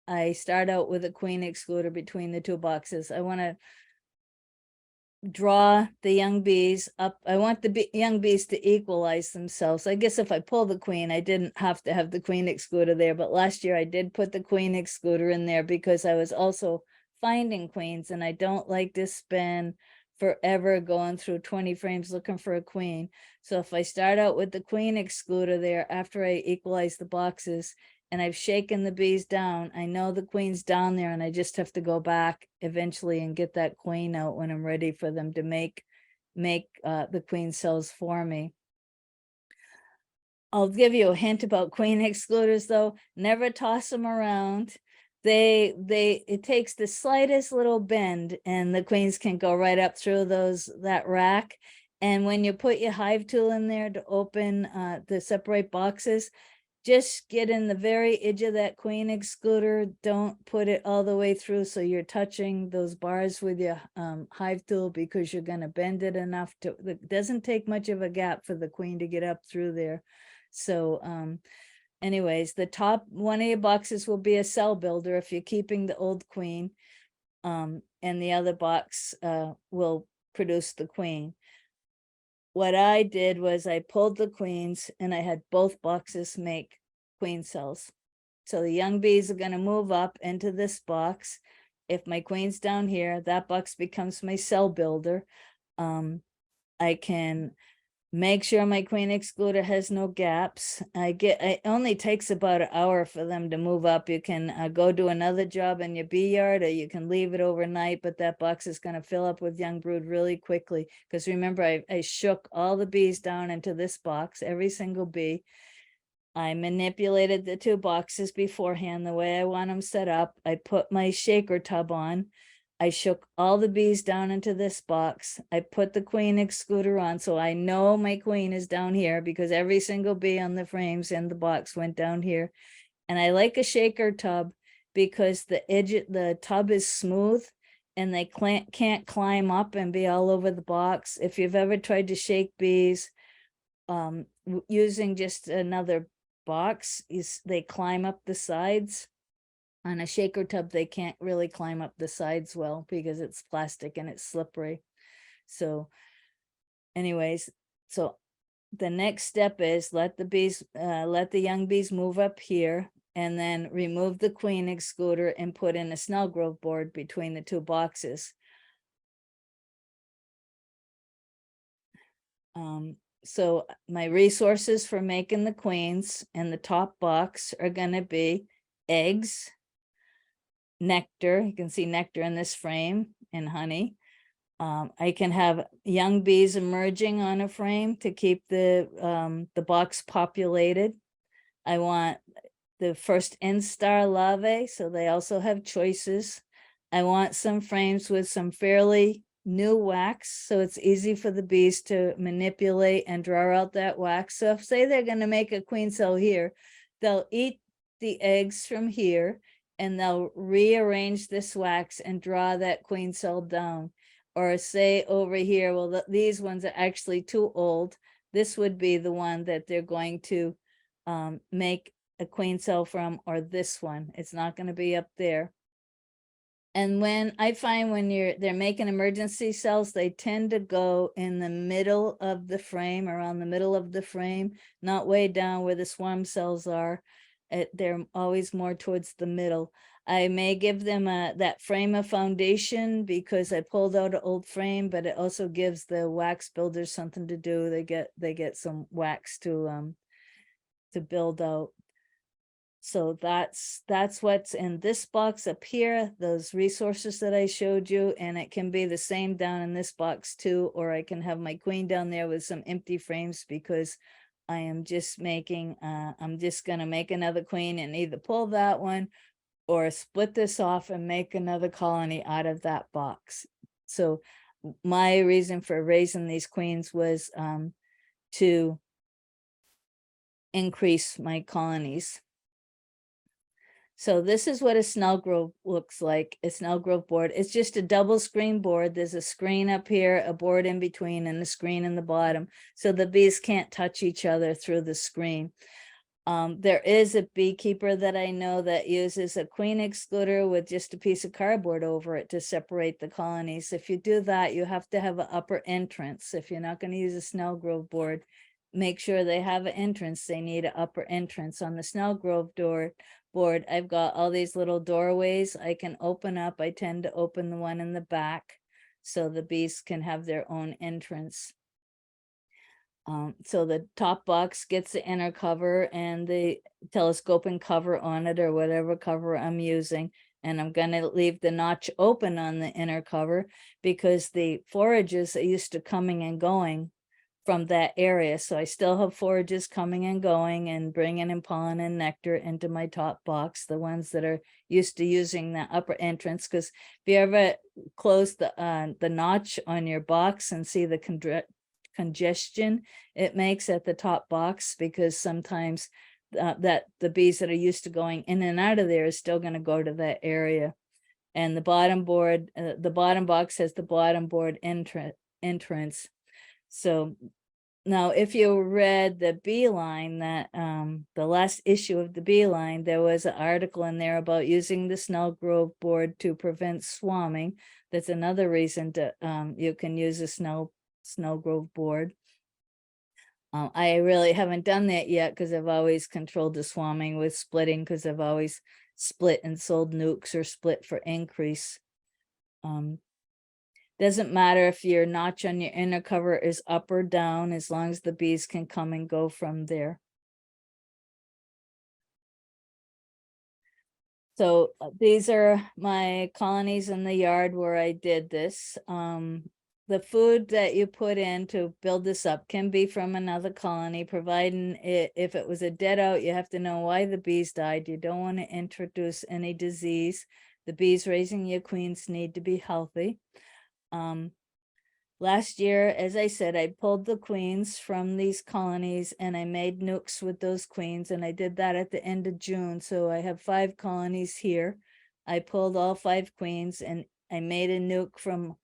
I start out with a queen excluder between the two boxes. I want to draw the young bees up. I want the young bees to equalize themselves. I guess if I pull the queen, I didn't have to have the queen excluder there, but last year I did put the queen excluder in there because I was also finding queens, and I don't like to spend forever going through 20 frames looking for a queen. So if I start out with the queen excluder there after I equalize the boxes and I've shaken the bees down, I know the queen's down there, and I just have to go back eventually and get that queen out when I'm ready for them to make make the queen cells for me. I'll give you a hint about queen excluders though. Never toss them around. It takes the slightest little bend and the queens can go right up through that rack. And when you put your hive tool in there to open the separate boxes, just get in the very edge of that queen excluder. Don't put it all the way through so you're touching those bars with your hive tool, because you're going to bend it enough to, it doesn't take much of a gap for the queen to get up through there. So anyways, the top one of your boxes will be a cell builder if you're keeping the old queen, and the other box will produce the queen. What I did was I pulled the queens and I had both boxes make queen cells. So the young bees are going to move up into this box. If my queen's down here, that box becomes my cell builder. I can make sure my queen excluder has no gaps. It only takes about an hour for them to move up. You can go do another job in your bee yard, or you can leave it overnight, but that box is going to fill up with young brood really quickly. Because remember, I shook all the bees down into this box, every single bee. I manipulated the two boxes beforehand the way I want them set up. I put my shaker tub on. I shook all the bees down into this box. I put the queen excluder on, so I know my queen is down here, because every single bee on the frames in the box went down here. And I like a shaker tub because the tub is smooth and they can't climb up and be all over the box. If you've ever tried to shake bees using just another box, they climb up the sides. On a shaker tub, they can't really climb up the sides well because it's plastic and it's slippery. So anyways, so the next step is let the young bees move up here, and then remove the queen excluder and put in a Snell growth board between the two boxes. So my resources for making the queens in the top box are going to be eggs, nectar. You can see nectar in this frame, and honey. I can have young bees emerging on a frame to keep the box populated. I want the first instar larvae, so they also have choices. I want some frames with some fairly new wax, so it's easy for the bees to manipulate and draw out that wax. So if say they're going to make a queen cell here, they'll eat the eggs from here and they'll rearrange this wax and draw that queen cell down. Or say over here, well, these ones are actually too old. This would be the one that they're going to make a queen cell from, or this one. It's not going to be up there. And when I find when they're making emergency cells, they tend to go in the middle of the frame, around the middle of the frame, not way down where the swarm cells are. They're always more towards the middle. I may give them that frame of foundation because I pulled out an old frame, but it also gives the wax builders something to do. They get some wax to build out. So that's what's in this box up here, those resources that I showed you, and it can be the same down in this box too, or I can have my queen down there with some empty frames because I am just making, I'm just gonna make another queen and either pull that one or split this off and make another colony out of that box. So my reason for raising these queens was to increase my colonies. So this is what a Snell grove looks like, a Snell grove board. It's just a double screen board. There's a screen up here, a board in between, and a screen in the bottom. So the bees can't touch each other through the screen. There is a beekeeper that I know that uses a queen excluder with just a piece of cardboard over it to separate the colonies. If you do that, you have to have an upper entrance. If you're not going to use a Snell grove board, make sure they have an entrance. They need an upper entrance. On the Snell grove board, I've got all these little doorways I can open up. I tend to open the one in the back so the bees can have their own entrance. So the top box gets the inner cover and the telescoping cover on it, or whatever cover I'm using. And I'm gonna leave the notch open on the inner cover because the forages are used to coming and going from that area. So I still have forages coming and going and bringing in pollen and nectar into my top box, the ones that are used to using the upper entrance. Because if you ever close the notch on your box and see the congestion it makes at the top box, because sometimes that the bees that are used to going in and out of there is still going to go to that area. And the bottom board, the bottom box has the bottom board entrance. So now if you read the Beeline, that the last issue of the Beeline, there was an article in there about using the Snell Grove board to prevent swarming. That's another reason to you can use a Snell Grove board. I really haven't done that yet because I've always controlled the swarming with splitting, because I've always split and sold nukes or split for increase. Doesn't matter if your notch on your inner cover is up or down, as long as the bees can come and go from there. So these are my colonies in the yard where I did this. The food that you put in to build this up can be from another colony, providing if it was a dead out, you have to know why the bees died. You don't want to introduce any disease. The bees raising your queens need to be healthy. Last year, as I said, I pulled the queens from these colonies and I made nukes with those queens, and I did that at the end of June. So I have 5 colonies here. I pulled all 5 queens and I made a nuke from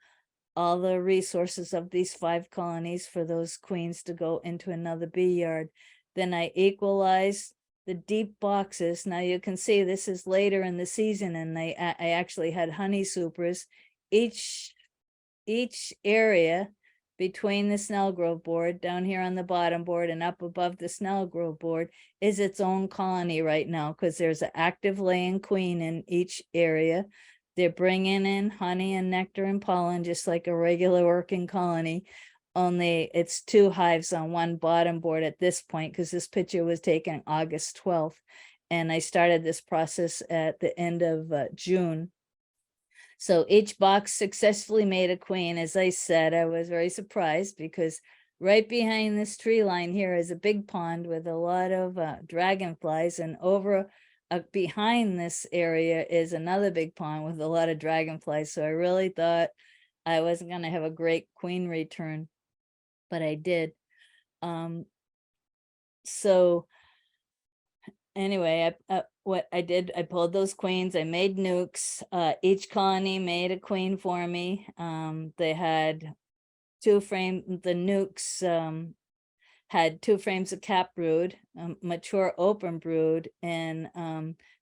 all the resources of these 5 colonies for those queens to go into another bee yard. Then I equalized the deep boxes. Now you can see this is later in the season, and I actually had honey supers. Each area between the Snell Grove board down here on the bottom board and up above the Snell Grove board is its own colony right now, because there's an active laying queen in each area. They're bringing in honey and nectar and pollen just like a regular working colony, only it's 2 hives on one bottom board at this point, because this picture was taken August 12th and I started this process at the end of June. So each box successfully made a queen. As I said, I was very surprised because right behind this tree line here is a big pond with a lot of dragonflies, and over behind this area is another big pond with a lot of dragonflies. So I really thought I wasn't going to have a great queen return, but I did. So anyway, what I did, I pulled those queens, I made nukes. Each colony made a queen for me. They had 2 frames, the nukes had 2 frames of cap brood, mature open brood, and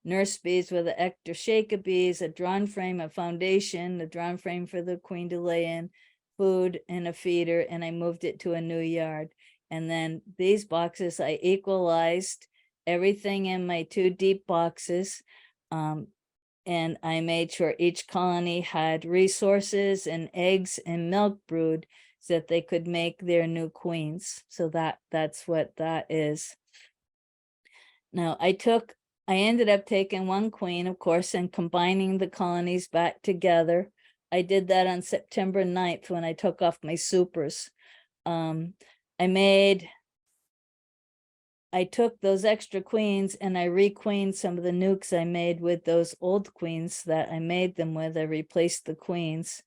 nurse bees with the ector shaker bees, a drawn frame, a foundation, the drawn frame for the queen to lay in, food and a feeder, and I moved it to a new yard. And then these boxes, I equalized everything in my 2 deep boxes. And I made sure each colony had resources and eggs and milk brood so that they could make their new queens. So that's what that is. Now I ended up taking 1 queen, of course, and combining the colonies back together. I did that on September 9th when I took off my supers. I took those extra queens and I re-queened some of the nukes I made with those old queens that I made them with. I replaced the queens,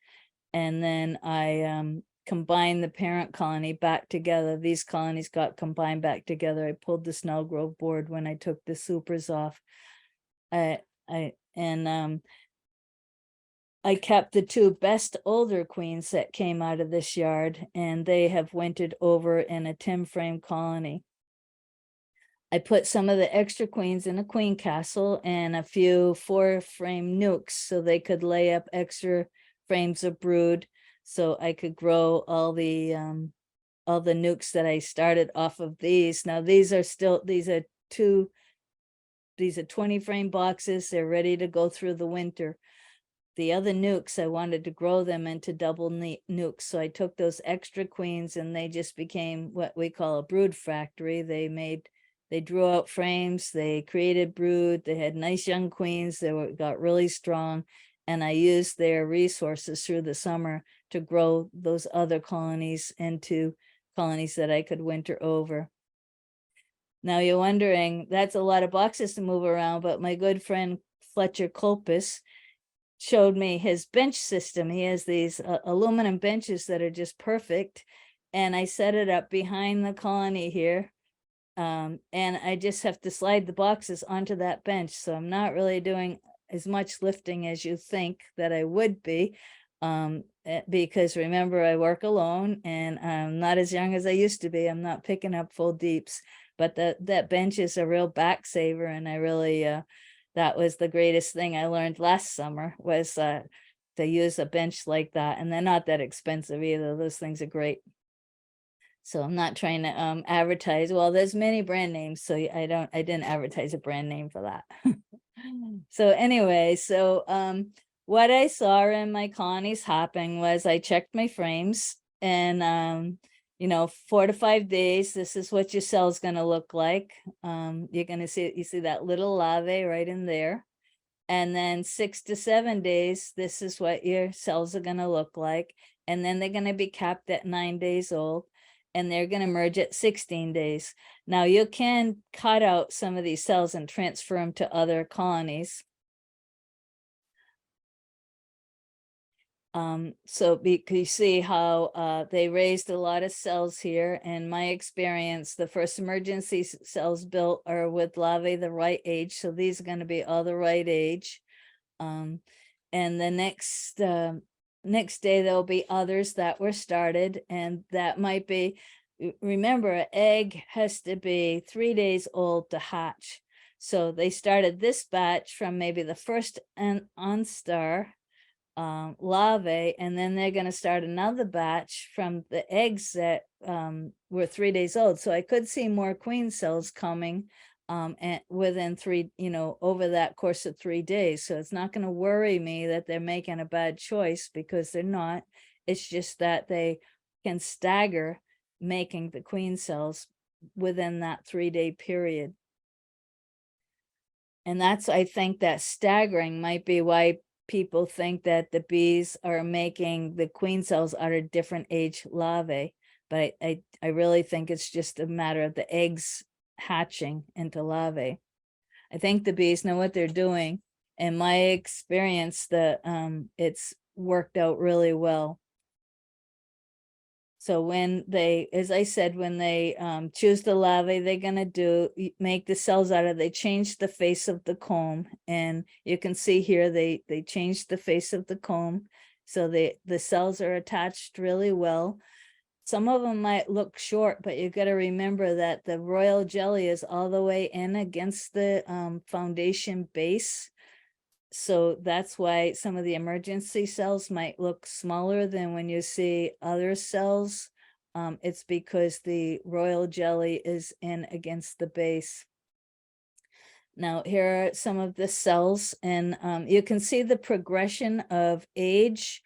and then I combined the parent colony back together. These colonies got combined back together. I pulled the Snell Grove board when I took the supers off. I kept the 2 best older queens that came out of this yard, and they have wintered over in a 10 frame colony. I put some of the extra queens in a queen castle and a few 4 frame nukes so they could lay up extra frames of brood, so I could grow all the nukes that I started off of these. Now these are 20 frame boxes. They're ready to go through the winter. The other nukes, I wanted to grow them into double nukes. So I took those extra queens and they just became what we call a brood factory. They made They drew out frames, they created brood, they had nice young queens, got really strong. And I used their resources through the summer to grow those other colonies into colonies that I could winter over. Now you're wondering, that's a lot of boxes to move around, but my good friend Fletcher Colpus showed me his bench system. He has these aluminum benches that are just perfect. And I set it up behind the colony here. And I just have to slide the boxes onto that bench. So I'm not really doing as much lifting as you think that I would be. Because remember, I work alone and I'm not as young as I used to be. I'm not picking up full deeps, but that bench is a real back saver. And I really, that was the greatest thing I learned last summer was to use a bench like that. And they're not that expensive either. Those things are great. So I'm not trying to advertise. Well, there's many brand names, so I didn't advertise a brand name for that. So anyway, what I saw in my colonies hopping was I checked my frames and 4 to 5 days, this is what your cell's gonna look like. You're gonna see that little larvae right in there. And then 6 to 7 days, this is what your cells are gonna look like. And then they're gonna be capped at 9 days old. And they're going to merge at 16 days. Now you can cut out some of these cells and transfer them to other colonies. So because you see how they raised a lot of cells here. In my experience, the first emergency cells built are with larvae the right age. So these are going to be all the right age. And the next day there'll be others that were started, and that might be, remember, an egg has to be 3 days old to hatch. So they started this batch from maybe the first onstar larvae, and then they're going to start another batch from the eggs that were 3 days old. So I could see more queen cells coming and within over that course of 3 days. So it's not going to worry me that they're making a bad choice, because they're not. It's just that they can stagger making the queen cells within that 3-day period. And I think that staggering might be why people think that the bees are making the queen cells out of different age larvae. But I really think it's just a matter of the eggs hatching into larvae. I think the bees know what they're doing. In my experience, it's worked out really well. So when as I said, when they choose the larvae, they're gonna make the cells out of, they change the face of the comb. And you can see here, they changed the face of the comb. So the cells are attached really well. Some of them might look short, but you got to remember that the royal jelly is all the way in against the foundation base. So that's why some of the emergency cells might look smaller than when you see other cells. It's because the royal jelly is in against the base. Now, here are some of the cells, and you can see the progression of age.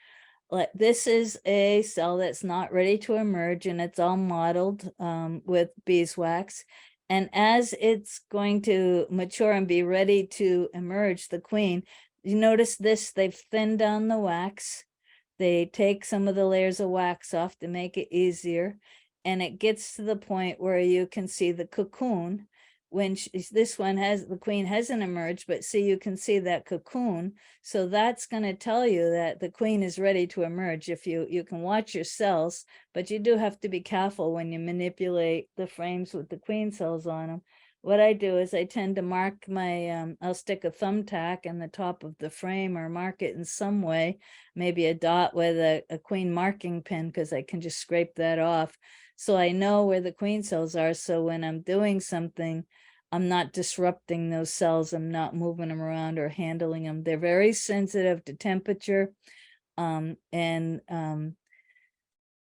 This is a cell that's not ready to emerge, and it's all mottled with beeswax. And as it's going to mature and be ready to emerge, the queen, you notice this, they've thinned down the wax. They take some of the layers of wax off to make it easier. And it gets to the point where you can see the cocoon. When the queen hasn't emerged, but see, you can see that cocoon. So that's going to tell you that the queen is ready to emerge. If you can watch your cells, but you do have to be careful when you manipulate the frames with the queen cells on them. What I do is I tend to mark I'll stick a thumbtack in the top of the frame or mark it in some way, maybe a dot with a queen marking pin, because I can just scrape that off. So I know where the queen cells are. So when I'm doing something, I'm not disrupting those cells. I'm not moving them around or handling them. They're very sensitive to temperature.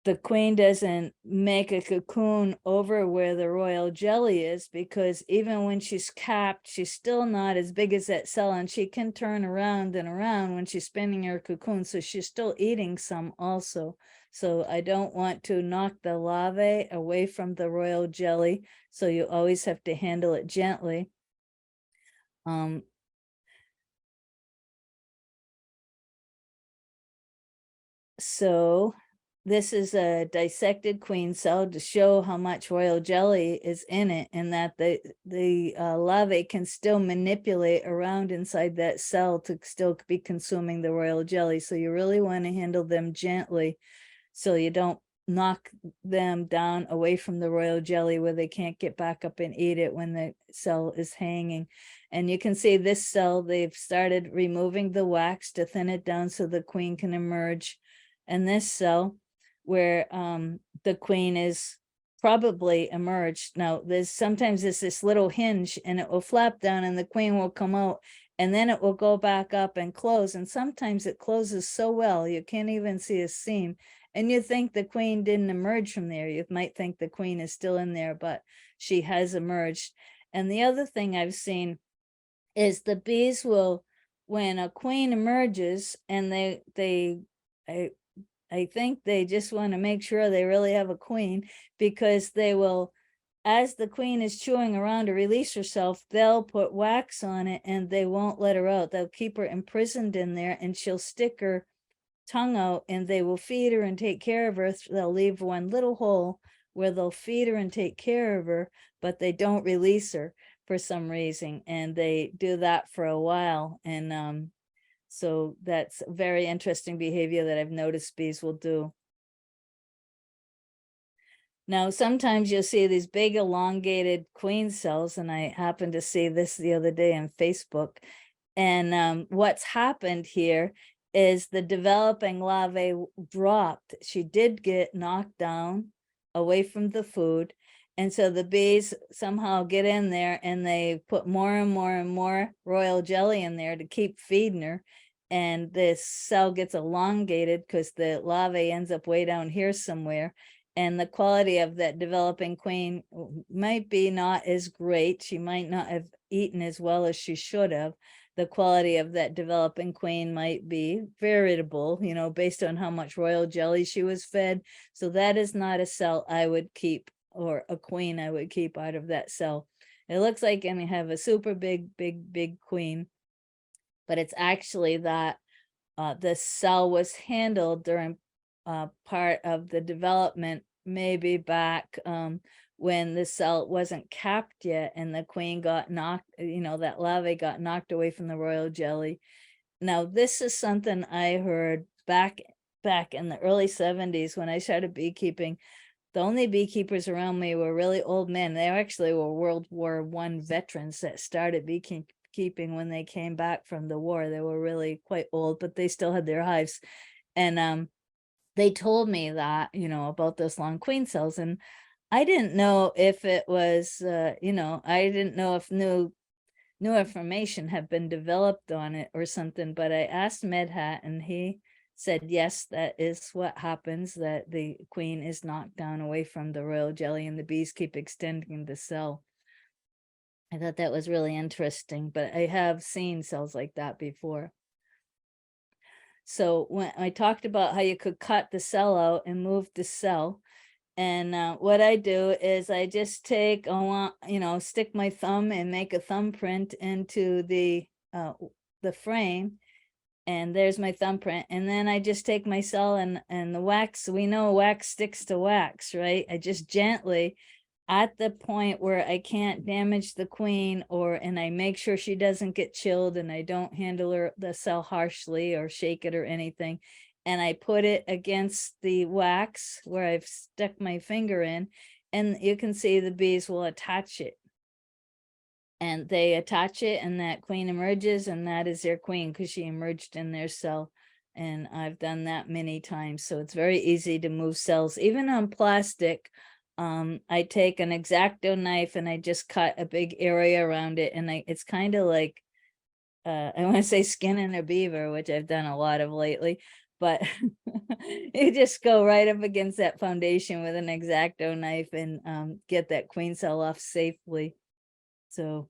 the queen doesn't make a cocoon over where the royal jelly is, because even when she's capped, she's still not as big as that cell, and she can turn around and around when she's spinning her cocoon. So she's still eating some also. So I don't want to knock the larvae away from the royal jelly. So you always have to handle it gently. So this is a dissected queen cell to show how much royal jelly is in it, and that the larvae can still manipulate around inside that cell to still be consuming the royal jelly. So you really want to handle them gently so you don't knock them down away from the royal jelly where they can't get back up and eat it when the cell is hanging. And you can see this cell, they've started removing the wax to thin it down so the queen can emerge. And this cell where the queen is probably emerged. Now sometimes there's this little hinge and it will flap down and the queen will come out, and then it will go back up and close. And sometimes it closes so well, you can't even see a seam. And you think the queen didn't emerge from there. You might think the queen is still in there, but she has emerged. And the other thing I've seen is the bees will, when a queen emerges, and I think they just want to make sure they really have a queen, because they will, as the queen is chewing around to release herself, they'll put wax on it and they won't let her out. They'll keep her imprisoned in there, and she'll stick her tongue out, and they will feed her and take care of her. They'll leave one little hole where they'll feed her and take care of her, but they don't release her for some reason. And they do that for a while. And so that's very interesting behavior that I've noticed bees will do. Now, sometimes you'll see these big elongated queen cells, and I happened to see this the other day on Facebook. And what's happened here is the developing larvae dropped. She did get knocked down away from the food. And so the bees somehow get in there and they put more and more and more royal jelly in there to keep feeding her. And this cell gets elongated because the larvae ends up way down here somewhere. And the quality of that developing queen might be not as great. She might not have eaten as well as she should have. The quality of that developing queen might be variable, you know, based on how much royal jelly she was fed. So that is not a cell I would keep, or a queen I would keep out of that cell. It looks like I have a super big queen, but it's actually that the cell was handled during part of the development, maybe back when the cell wasn't capped yet, and the queen got knocked, that larvae got knocked away from the royal jelly. Now, this is something I heard back in the early 70s when I started beekeeping. The only beekeepers around me were really old men. They actually were World War I veterans that started beekeeping when they came back from the war. They were really quite old, but they still had their hives. And they told me that, about those long queen cells. And I didn't know if it was, I didn't know if new information had been developed on it or something, but I asked Medhat and he said, yes, that is what happens, that the queen is knocked down away from the royal jelly and the bees keep extending the cell. I thought that was really interesting, but I have seen cells like that before. So when I talked about how you could cut the cell out and move the cell, and what I do is I just take, stick my thumb and make a thumbprint into the frame, and there's my thumbprint. And then I just take my cell and the wax. We know wax sticks to wax, right? I just gently, at the point where I can't damage the queen, and I make sure she doesn't get chilled, and I don't handle the cell harshly or shake it or anything. And I put it against the wax where I've stuck my finger in, and you can see the bees will attach it. And they attach it, and that queen emerges, and that is their queen because she emerged in their cell. And I've done that many times. So it's very easy to move cells, even on plastic. I take an X-Acto knife and I just cut a big area around it. And it's kind of like, I want to say skinning a beaver, which I've done a lot of lately. but you just go right up against that foundation with an X-Acto knife and get that queen cell off safely. So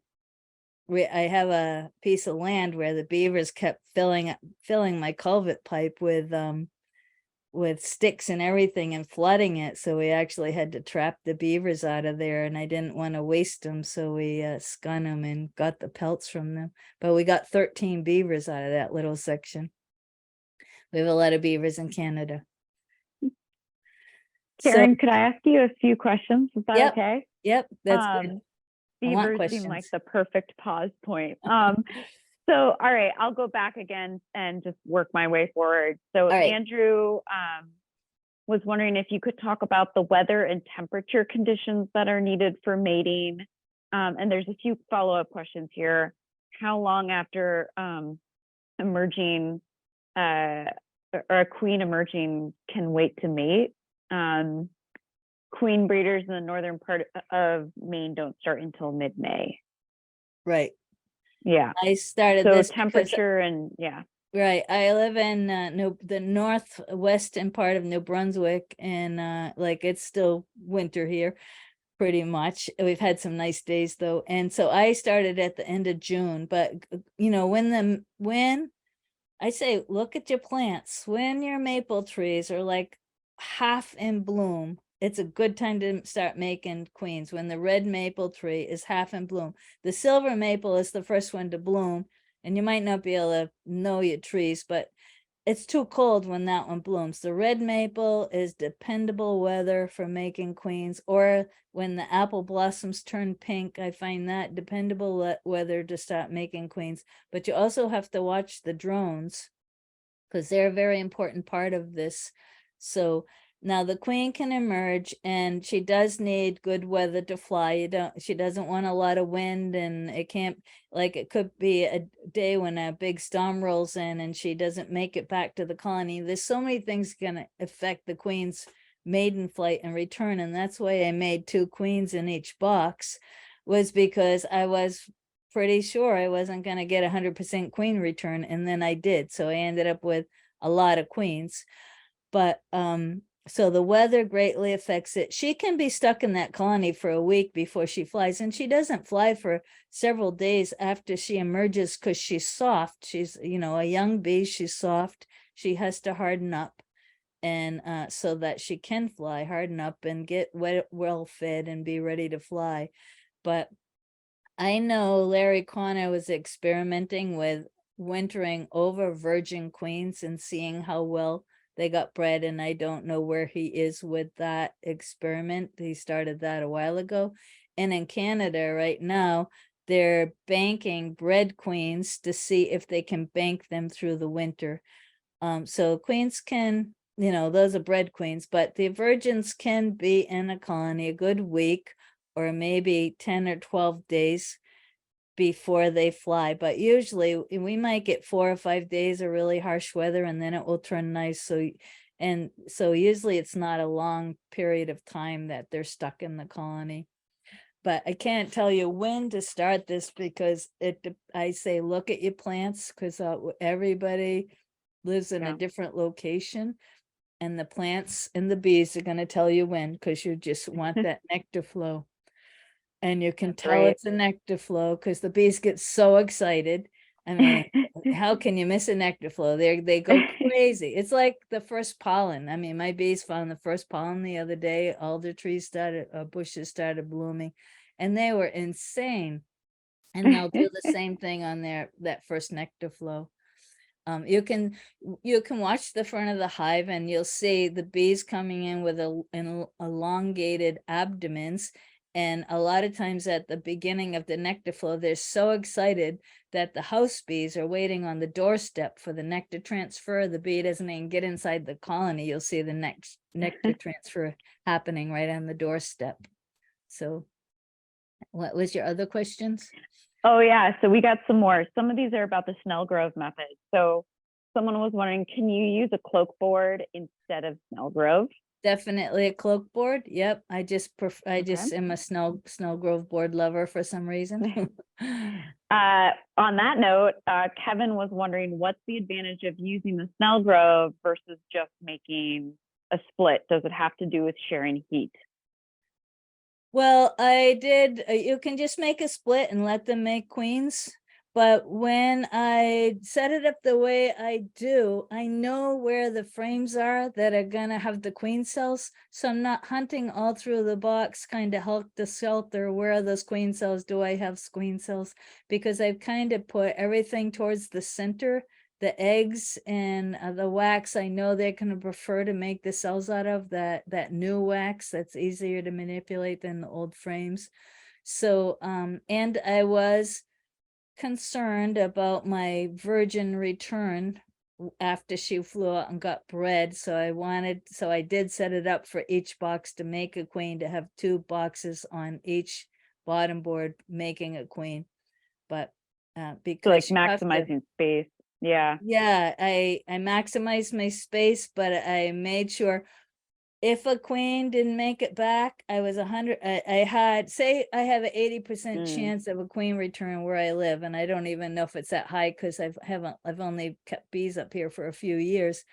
I have a piece of land where the beavers kept filling my culvert pipe with sticks and everything and flooding it. So we actually had to trap the beavers out of there, and I didn't want to waste them. So we skun them and got the pelts from them. But we got 13 beavers out of that little section. We have a lot of beavers in Canada. Karen, could I ask you a few questions? Is that Yep, okay? Yep, that's good. I want Beavers seem like questions. the perfect pause point. So, all right, I'll go back again and just work my way forward. So right. Andrew was wondering if you could talk about the weather and temperature conditions that are needed for mating. And there's a few follow-up questions here. How long after emerging or a queen emerging can wait to mate? Queen breeders in the northern part of Maine don't start until mid-May. Right. Yeah. I started So this temperature and yeah. Right. I live in the northwestern part of New Brunswick, and like it's still winter here pretty much. We've had some nice days though. And so I started at the end of June, but you know, when I say look at your plants, when your maple trees are like half in bloom, it's a good time to start making queens. When the red maple tree is half in bloom, the silver maple is the first one to bloom, and you might not be able to know your trees, but it's too cold when that one blooms. The red maple is dependable weather for making queens, or when the apple blossoms turn pink, I find that dependable weather to start making queens. But you also have to watch the drones, because they're a very important part of this. So now the queen can emerge, and she does need good weather to fly. She doesn't want a lot of wind, and it can't, like it could be a day when a big storm rolls in and she doesn't make it back to the colony. There's so many things gonna affect the queen's maiden flight and return. And that's why I made 2 queens in each box, was because I was pretty sure I wasn't going to get 100% queen return, and then I did. So I ended up with a lot of queens. But so the weather greatly affects it. She can be stuck in that colony for a week before she flies, and she doesn't fly for several days after she emerges because she's soft. She's, you know, a young bee, she's soft. She has to harden up, and so that she can fly, harden up and get well fed and be ready to fly. But I know Larry Connor was experimenting with wintering over virgin queens and seeing how well they got bred, and I don't know where he is with that experiment. He started that a while ago. And in Canada right now, they're banking bred queens to see if they can bank them through the winter. So queens can, you know, those are bred queens, but the virgins can be in a colony a good week or maybe 10 or 12 days before they fly. But usually we might get 4 or 5 days of really harsh weather, and then it will turn nice. So usually it's not a long period of time that they're stuck in the colony. But I can't tell you when to start this, because I say look at your plants, because everybody lives in a different location, and the plants and the bees are going to tell you when, because you just want that nectar flow. And you can tell it's a nectar flow because the bees get so excited. I mean, how can you miss a nectar flow? They go crazy. It's like the first pollen. I mean, my bees found the first pollen the other day. Alder trees bushes started blooming, and they were insane. And they'll do the same thing on that first nectar flow. You can watch the front of the hive, and you'll see the bees coming in with elongated abdomens. And a lot of times at the beginning of the nectar flow, they're so excited that the house bees are waiting on the doorstep for the nectar transfer. The bee doesn't even get inside the colony. You'll see the next nectar transfer happening right on the doorstep. So what was your other questions? Oh yeah, so we got some more. Some of these are about the Snell grove method. So someone was wondering, can you use a cloak board instead of Snell grove? Definitely a cloak board. Yep. I just Okay. am a Snell Grove board lover for some reason. On that note, Kevin was wondering what's the advantage of using the Snell Grove versus just making a split? Does it have to do with sharing heat? Well, I did, you can just make a split and let them make queens. But when I set it up the way I do, I know where the frames are that are gonna have the queen cells. So I'm not hunting all through the box, kind of helter skelter, where are those queen cells? Do I have queen cells? Because I've kind of put everything towards the center. The eggs and the wax, I know they're gonna prefer to make the cells out of that new wax that's easier to manipulate than the old frames. So, and I was concerned about my virgin return after she flew out and got bred. So I did set it up for each box to make a queen, to have 2 boxes on each bottom board making a queen. But So because like you have to- maximizing space. Yeah. yeah, I maximized my space, but I made sure if a queen didn't make it back, I was 100. I had, say I have an 80% Mm. chance of a queen return where I live, and I don't even know if it's that high because I've only kept bees up here for a few years.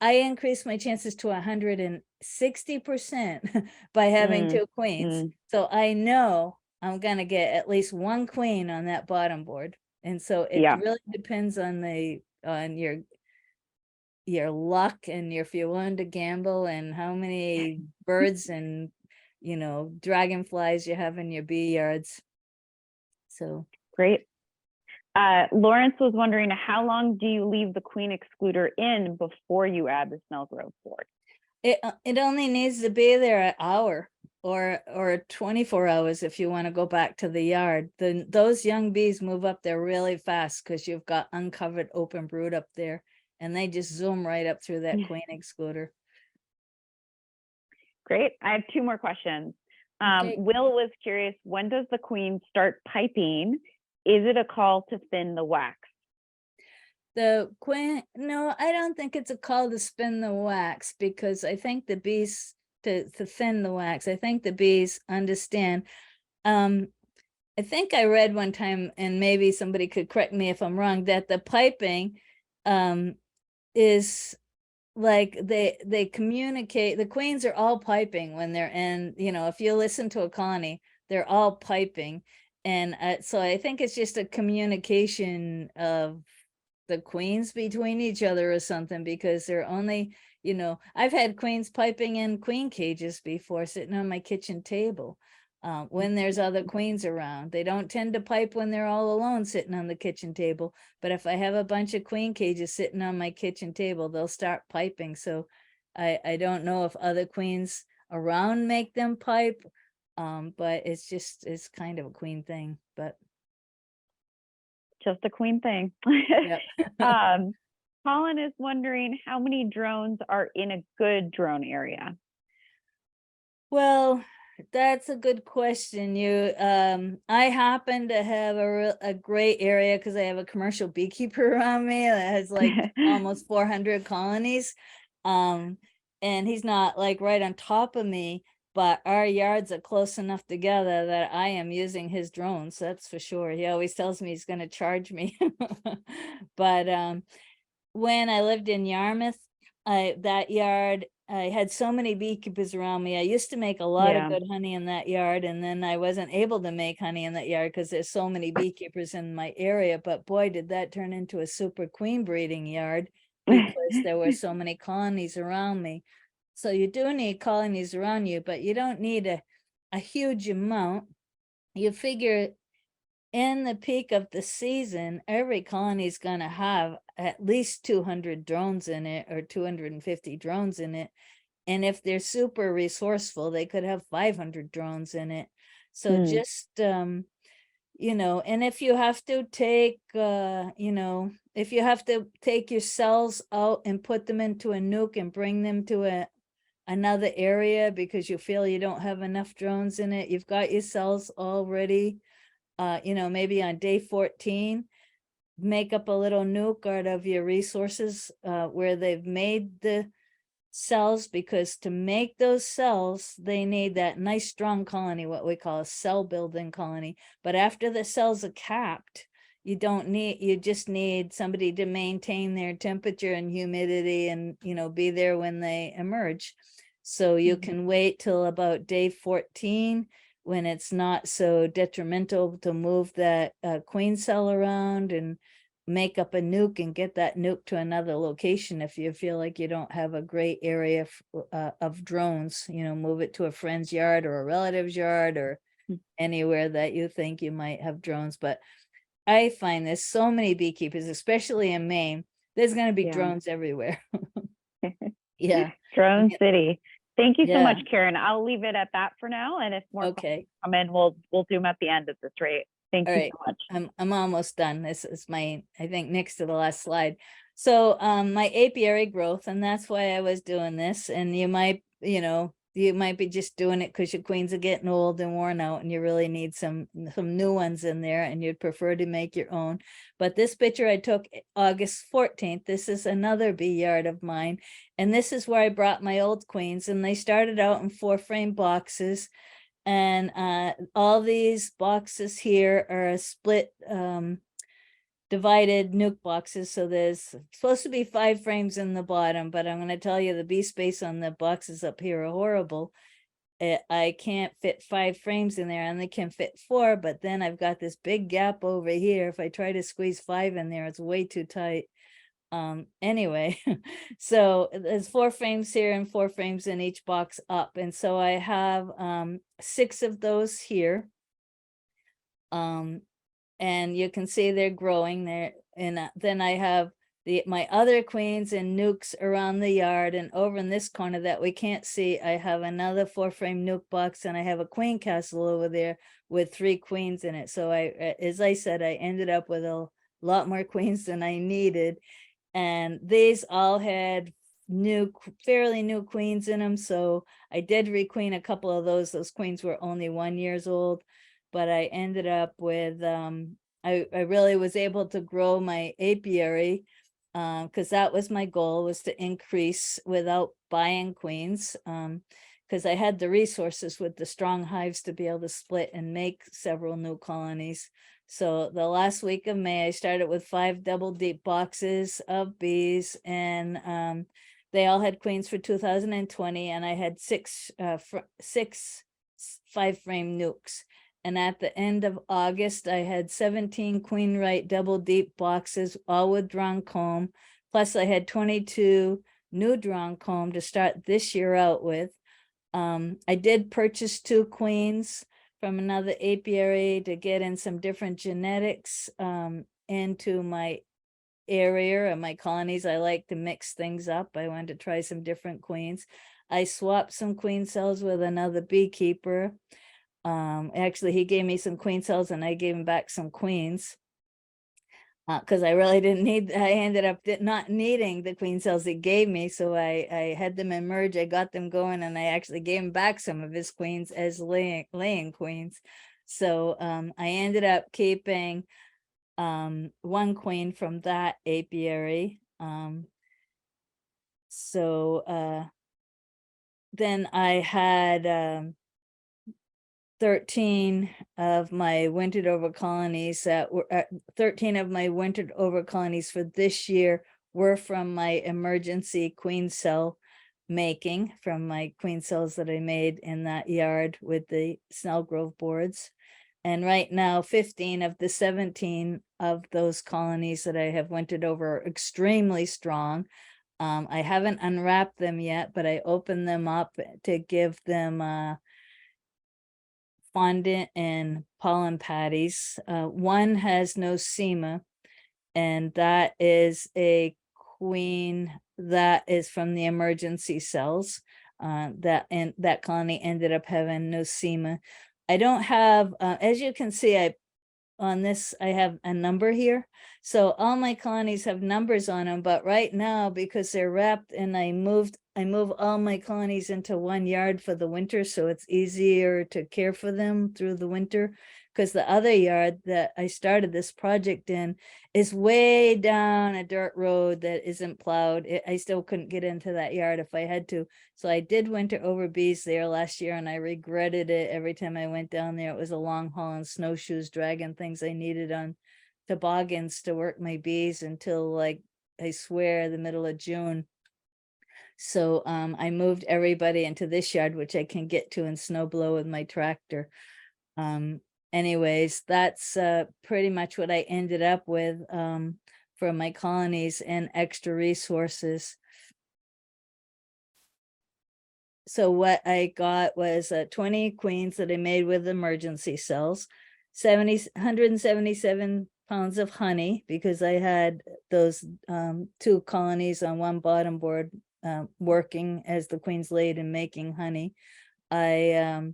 I increased my chances to 160% by having Mm, 2 queens. So I know I'm gonna get at least 1 queen on that bottom board. And so it Yeah. really depends on your luck and if you're willing to gamble and how many birds and dragonflies you have in your bee yards. So Great. Lawrence was wondering, how long do you leave the queen excluder in before you add the Snell Grove board? it only needs to be there an hour or 24 hours if you want to go back to the yard. Those young bees move up there really fast because you've got uncovered open brood up there, and they just zoom right up through that queen excluder. Great. I have 2 more questions. Okay. Will was curious, when does the queen start piping? Is it a call to thin the wax? The queen, no, I don't think it's a call to spin the wax, because I think the bees to thin the wax. I think the bees understand. I think I read one time, and maybe somebody could correct me if I'm wrong, that the piping is like they communicate. The queens are all piping when they're in, if you listen to a colony, they're all piping. And so I think it's just a communication of the queens between each other or something, because they're only, I've had queens piping in queen cages before, sitting on my kitchen table. When there's other queens around, they don't tend to pipe when they're all alone sitting on the kitchen table. But if I have a bunch of queen cages sitting on my kitchen table, they'll start piping. So I don't know if other queens around make them pipe, but it's kind of a queen thing. But Just a queen thing. yep. Colin is wondering how many drones are in a good drone area. Well, that's a good question. I happen to have a great area because I have a commercial beekeeper around me that has like almost 400 colonies. And he's not like right on top of me, but our yards are close enough together that I am using his drones. That's for sure. He always tells me he's going to charge me. But when I lived in Yarmouth, that yard, I had so many beekeepers around me. I used to make a lot of good honey in that yard, and then I wasn't able to make honey in that yard because there's so many beekeepers in my area. But boy, did that turn into a super queen breeding yard because there were so many colonies around me. So you do need colonies around you, but you don't need a huge amount. You figure in the peak of the season, every colony is going to have at least 200 drones in it, or 250 drones in it. And if they're super resourceful, they could have 500 drones in it. So just, and if you have to take, if you have to take your cells out and put them into a nuke and bring them to another area because you feel you don't have enough drones in it, you've got your cells already. Maybe on day 14, make up a little nuke out of your resources where they've made the cells, because to make those cells, they need that nice strong colony, what we call a cell building colony. But after the cells are capped, you just need somebody to maintain their temperature and humidity and, be there when they emerge. So you can wait till about day 14 when it's not so detrimental to move that queen cell around and make up a nuke and get that nuke to another location. If you feel like you don't have a great area of drones, move it to a friend's yard or a relative's yard or anywhere that you think you might have drones. But I find there's so many beekeepers, especially in Maine, there's going to be Yeah. drones everywhere. Yeah. Drone Yeah. City. Thank you so Yeah. much, Karen. I'll leave it at that for now. And if more questions Okay. come in, we'll do them at the end at this rate. Thank All you right. so much. I'm almost done. This is I think next to the last slide. So my apiary growth, and that's why I was doing this. And you might be just doing it because your queens are getting old and worn out and you really need some new ones in there and you'd prefer to make your own. But this picture I took August 14th. This is another bee yard of mine. And this is where I brought my old queens, and they started out in 4-frame boxes. And all these boxes here are split divided nuke boxes. So there's supposed to be 5 frames in the bottom, but I'm going to tell you the bee space on the boxes up here are horrible. I can't fit 5 frames in there. I only can fit 4, but then I've got this big gap over here. If I try to squeeze 5 in there, it's way too tight. Anyway, so there's 4 frames here and 4 frames in each box up. And so I have 6 of those here. And you can see they're growing there. And then I have my other queens and nukes around the yard, and over in this corner that we can't see, I have another 4-frame nuke box, and I have a queen castle over there with 3 queens in it. So as I said, I ended up with a lot more queens than I needed. And these all had fairly new queens in them. So I did requeen a couple of those. Those queens were only 1 year old, but I ended up with, I really was able to grow my apiary because that was my goal, was to increase without buying queens. Because I had the resources with the strong hives to be able to split and make several new colonies. So the last week of May, I started with 5 double deep boxes of bees, and they all had queens for 2020, and I had 6 5-frame nukes. And at the end of August, I had 17 queen right double deep boxes, all with drawn comb. Plus I had 22 new drawn comb to start this year out with. I did purchase 2 queens from another apiary to get in some different genetics into my area or my colonies. I like to mix things up. I wanted to try some different queens. I swapped some queen cells with another beekeeper. Actually, he gave me some queen cells and I gave him back some queens because I really didn't need, I ended up not needing the queen cells he gave me. So I had them emerge, I got them going, and I actually gave him back some of his queens as laying queens. So I ended up keeping 1 queen from that apiary. Then I had 13 of my wintered over colonies that were 13 of my wintered over colonies for this year were from my emergency queen cell making, from my queen cells that I made in that yard with the Snell Grove boards. And right now, 15 of the 17 of those colonies that I have wintered over are extremely strong. I haven't unwrapped them yet, but I opened them up to give them fondant and pollen patties. 1 has no SEMA, and that is a queen that is from the emergency cells. That colony ended up having no SEMA. I don't have, as you can see, on this, I have a number here. So all my colonies have numbers on them, but right now, because they're wrapped and I move all my colonies into 1 yard for the winter, so it's easier to care for them through the winter, because the other yard that I started this project in is way down a dirt road that isn't plowed. I still couldn't get into that yard if I had to. So I did winter over bees there last year, and I regretted it every time I went down there. It was a long haul on snowshoes, dragging things I needed on toboggans to work my bees until, like, I swear, the middle of June. So I moved everybody into this yard, which I can get to and snow blow with my tractor. Anyways, that's pretty much what I ended up with for my colonies and extra resources. So what I got was 20 queens that I made with emergency cells, 177 pounds of honey, because I had those 2 colonies on one bottom board working as the queens laid and making honey. I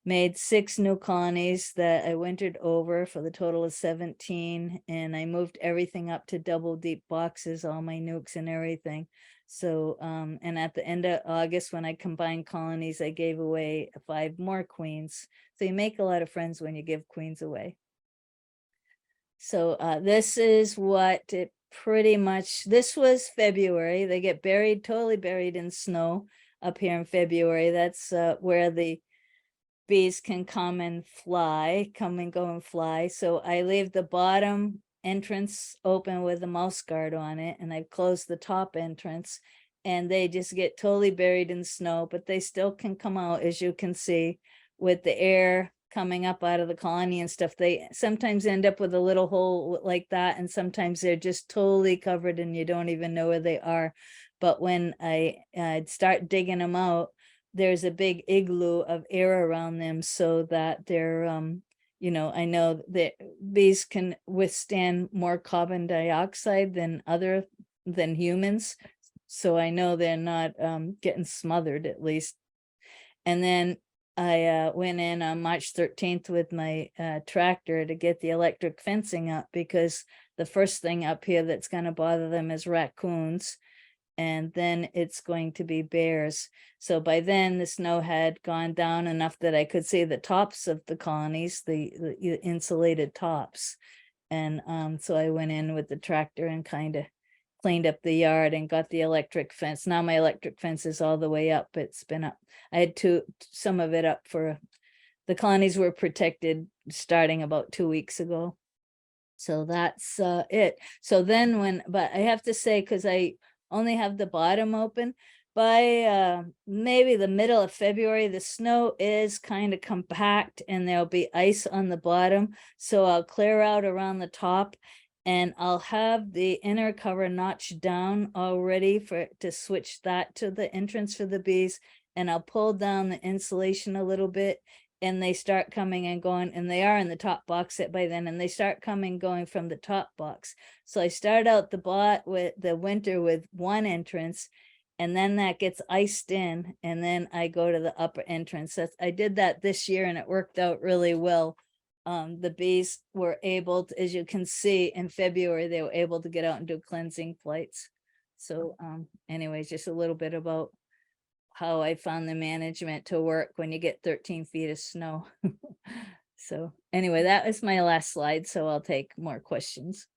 made 6 new colonies that I wintered over for the total of 17, and I moved everything up to double deep boxes, all my nukes and everything. So and at the end of August, when I combined colonies, I gave away 5 more queens. So you make a lot of friends when you give queens away. So this is what it pretty much, this was February. They get buried, totally buried in snow up here in February. That's where the bees can come and fly, come and go and fly. So I leave the bottom entrance open with a mouse guard on it, and I've closed the top entrance, and they just get totally buried in snow, but they still can come out, as you can see, with the air coming up out of the colony and stuff. They sometimes end up with a little hole like that, and sometimes they're just totally covered and you don't even know where they are. But when I start digging them out, there's a big igloo of air around them, so that they're you know, I know that bees can withstand more carbon dioxide than humans, so I know they're not getting smothered, at least. And then I went in on March 13th with my tractor to get the electric fencing up, because the first thing up here that's going to bother them is raccoons, and then it's going to be bears. So by then the snow had gone down enough that I could see the tops of the colonies, the insulated tops. And so I went in with the tractor and kind of cleaned up the yard and got the electric fence. Now my electric fence is all the way up. It's been up. I had some of it up for, the colonies were protected starting about 2 weeks ago. So that's it. So then but I have to say, because I only have the bottom open, by maybe the middle of February, the snow is kind of compact and there'll be ice on the bottom. So I'll clear out around the top, and I'll have the inner cover notched down already to switch that to the entrance for the bees. And I'll pull down the insulation a little bit, and they start coming and going, and they are in the top box by then, and they start coming going from the top box. So I start out with the winter with one entrance, and then that gets iced in, and then I go to the upper entrance. I did that this year, and it worked out really well. The bees were able to, as you can see, in February, they were able to get out and do cleansing flights. So anyways, just a little bit about how I found the management to work when you get 13 feet of snow. So anyway, that was my last slide. So I'll take more questions.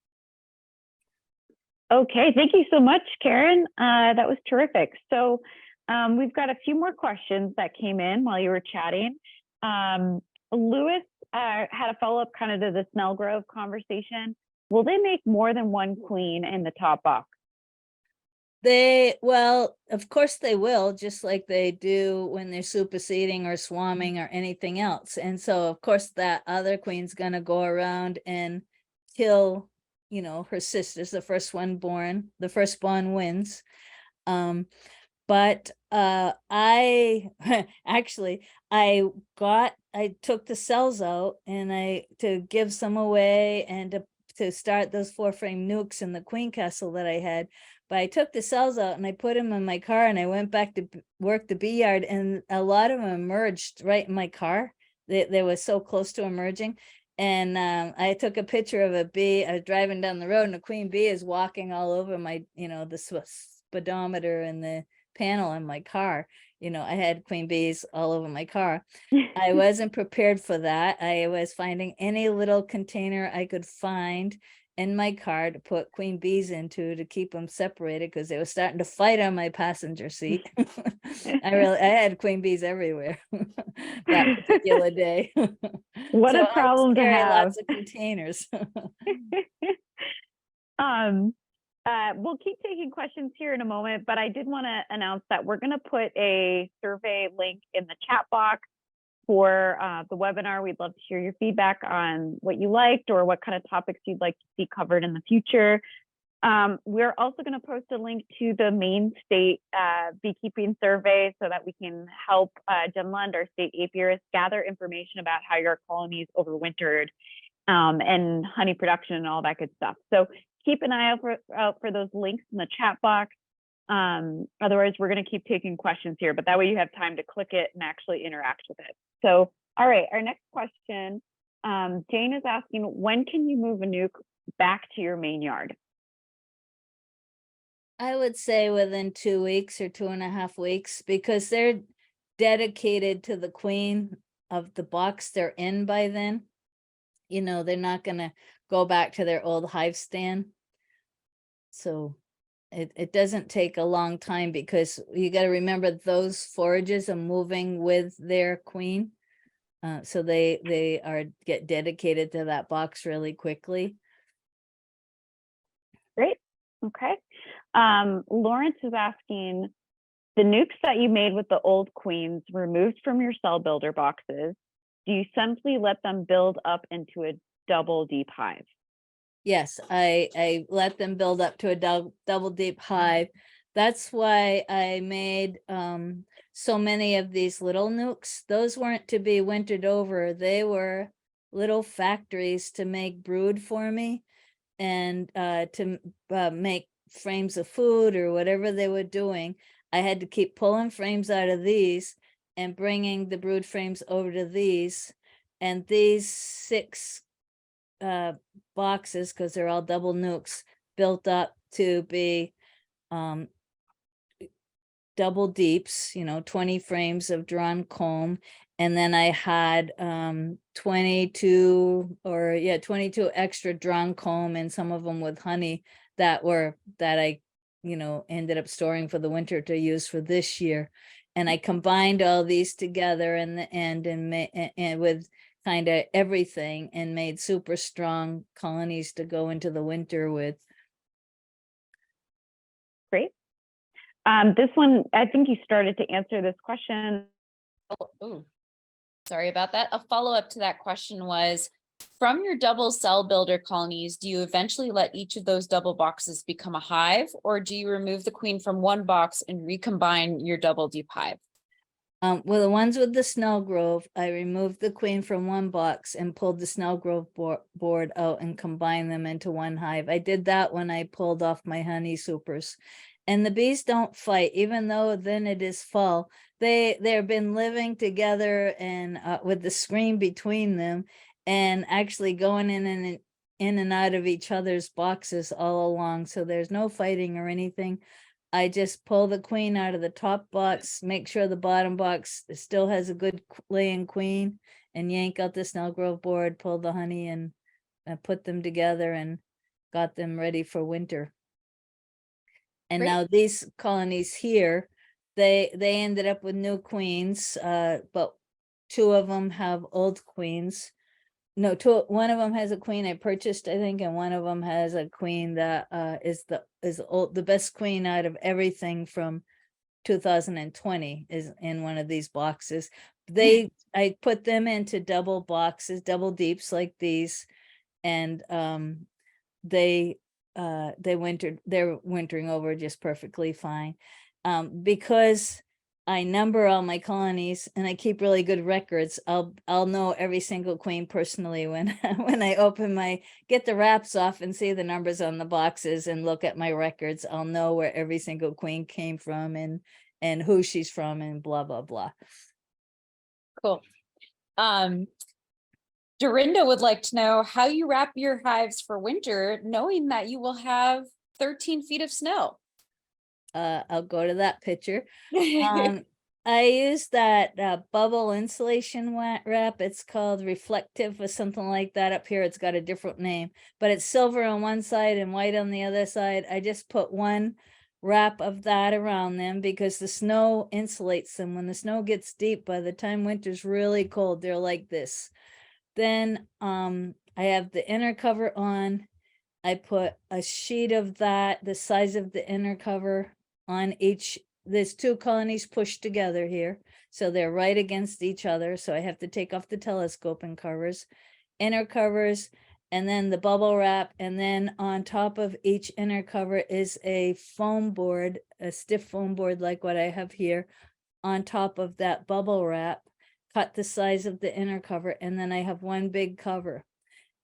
Okay, thank you so much, Karen. That was terrific. So we've got a few more questions that came in while you were chatting. Lewis had a follow-up kind of to the Snell Grove conversation. Will they make more than one queen in the top box? Well, of course they will, just like they do when they're superseding or swarming or anything else. And so of course that other queen's gonna go around and kill, you know, her sisters. The firstborn wins. But I actually I took the cells out and to give some away and to start those 4-frame nukes in the queen castle that I had. But I took the cells out and I put them in my car, and I went back to work the bee yard, and a lot of them emerged right in my car. They were so close to emerging. And I took a picture of a bee. I was driving down the road, and a queen bee is walking all over my, you know, the speedometer and the panel in my car. I had queen bees all over my car. I wasn't prepared for that. I was finding any little container I could find in my car to put queen bees into to keep them separated because they were starting to fight on my passenger seat. I had queen bees everywhere that particular day. What So a I problem to carry have. lots of containers. We'll keep taking questions here in a moment, but I did want to announce that we're going to put a survey link in the chat box for the webinar. We'd love to hear your feedback on what you liked or what kind of topics you'd like to see covered in the future. We're also going to post a link to the Maine State beekeeping survey so that we can help Jen Lund, our state apiarist, gather information about how your colonies overwintered and honey production and all that good stuff. So keep an eye out for those links in the chat box. Otherwise, we're going to keep taking questions here, but that way you have time to click it and actually interact with it. So, all right, our next question, Jane is asking, when can you move a nuke back to your main yard? I would say within 2 weeks or 2.5 weeks, because they're dedicated to the queen of the box they're in by then. They're not gonna go back to their old hive stand. So it doesn't take a long time because you got to remember those forages are moving with their queen. So they get dedicated to that box really quickly. Great. Okay. Lawrence is asking, the nukes that you made with the old queens removed from your cell builder boxes, do you simply let them build up into a double deep hive? Yes, I let them build up to a double deep hive. That's why I made so many of these little nukes. Those weren't to be wintered over. They were little factories to make brood for me and to make frames of food or whatever they were doing. I had to keep pulling frames out of these and bringing the brood frames over to these. And these 6 boxes, because they're all double nukes, built up to be double deeps, 20 frames of drawn comb. And then I had 22 extra drawn comb, and some of them with honey that I ended up storing for the winter to use for this year. And I combined all these together in the end and with kind of everything, and made super strong colonies to go into the winter with. Great. This one, I think you started to answer this question. Oh, sorry about that. A follow-up to that question was, from your double cell builder colonies, do you eventually let each of those double boxes become a hive, or do you remove the queen from one box and recombine your double deep hive? Well, the ones with the Snell Grove, I removed the queen from one box and pulled the Snell Grove board out and combined them into one hive. I did that when I pulled off my honey supers. And the bees don't fight, even though then it is fall. They've been living together and with the screen between them, and actually going in and out of each other's boxes all along. So there's no fighting or anything. I just pull the queen out of the top box, make sure the bottom box still has a good laying queen, and yank out the Snell Grove board, pull the honey, and put them together and got them ready for winter. And Great. now these colonies here, they ended up with new queens, but 2 of them have old queens. No, 1 of them has a queen I purchased, I think, and 1 of them has a queen that is the best queen out of everything from 2020 is in one of these boxes. I put them into double boxes, double deeps like these, and they're wintering over just perfectly fine. Because I number all my colonies and I keep really good records, I'll know every single queen personally when when I get the wraps off and see the numbers on the boxes and look at my records. I'll know where every single queen came from and who she's from and blah blah blah. Cool. Dorinda would like to know how you wrap your hives for winter, knowing that you will have 13 feet of snow. I'll go to that picture. I use that bubble insulation wrap. It's called reflective or something like that. Up here, it's got a different name, but it's silver on one side and white on the other side. I just put one wrap of that around them because the snow insulates them. When the snow gets deep, by the time winter's really cold, they're like this. Then I have the inner cover on. I put a sheet of that, the size of the inner cover on each. There's two colonies pushed together here, so they're right against each other. So I have to take off the telescoping covers, inner covers, and then the bubble wrap. And then on top of each inner cover is a foam board, a stiff foam board like what I have here, on top of that bubble wrap, cut the size of the inner cover, and then I have one big cover.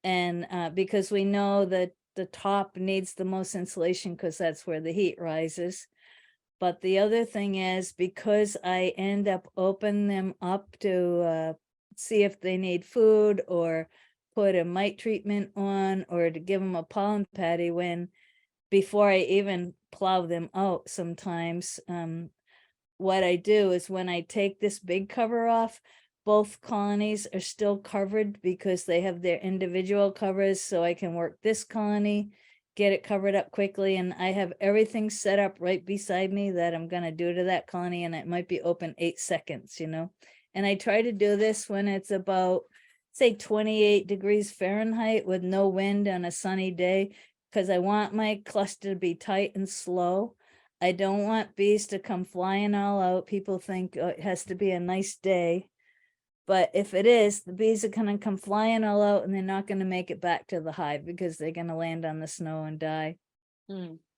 And because we know that the top needs the most insulation because that's where the heat rises. But the other thing is, because I end up opening them up to see if they need food or put a mite treatment on or to give them a pollen patty before I even plow them out sometimes, what I do is when I take this big cover off, both colonies are still covered because they have their individual covers. So I can work this colony, get it covered up quickly. And I have everything set up right beside me that I'm going to do to that colony. And it might be open 8 seconds, And I try to do this when it's about, say, 28 degrees Fahrenheit with no wind on a sunny day, because I want my cluster to be tight and slow. I don't want bees to come flying all out. People think it has to be a nice day. But if it is, the bees are going to come flying all out and they're not going to make it back to the hive because they're going to land on the snow and die.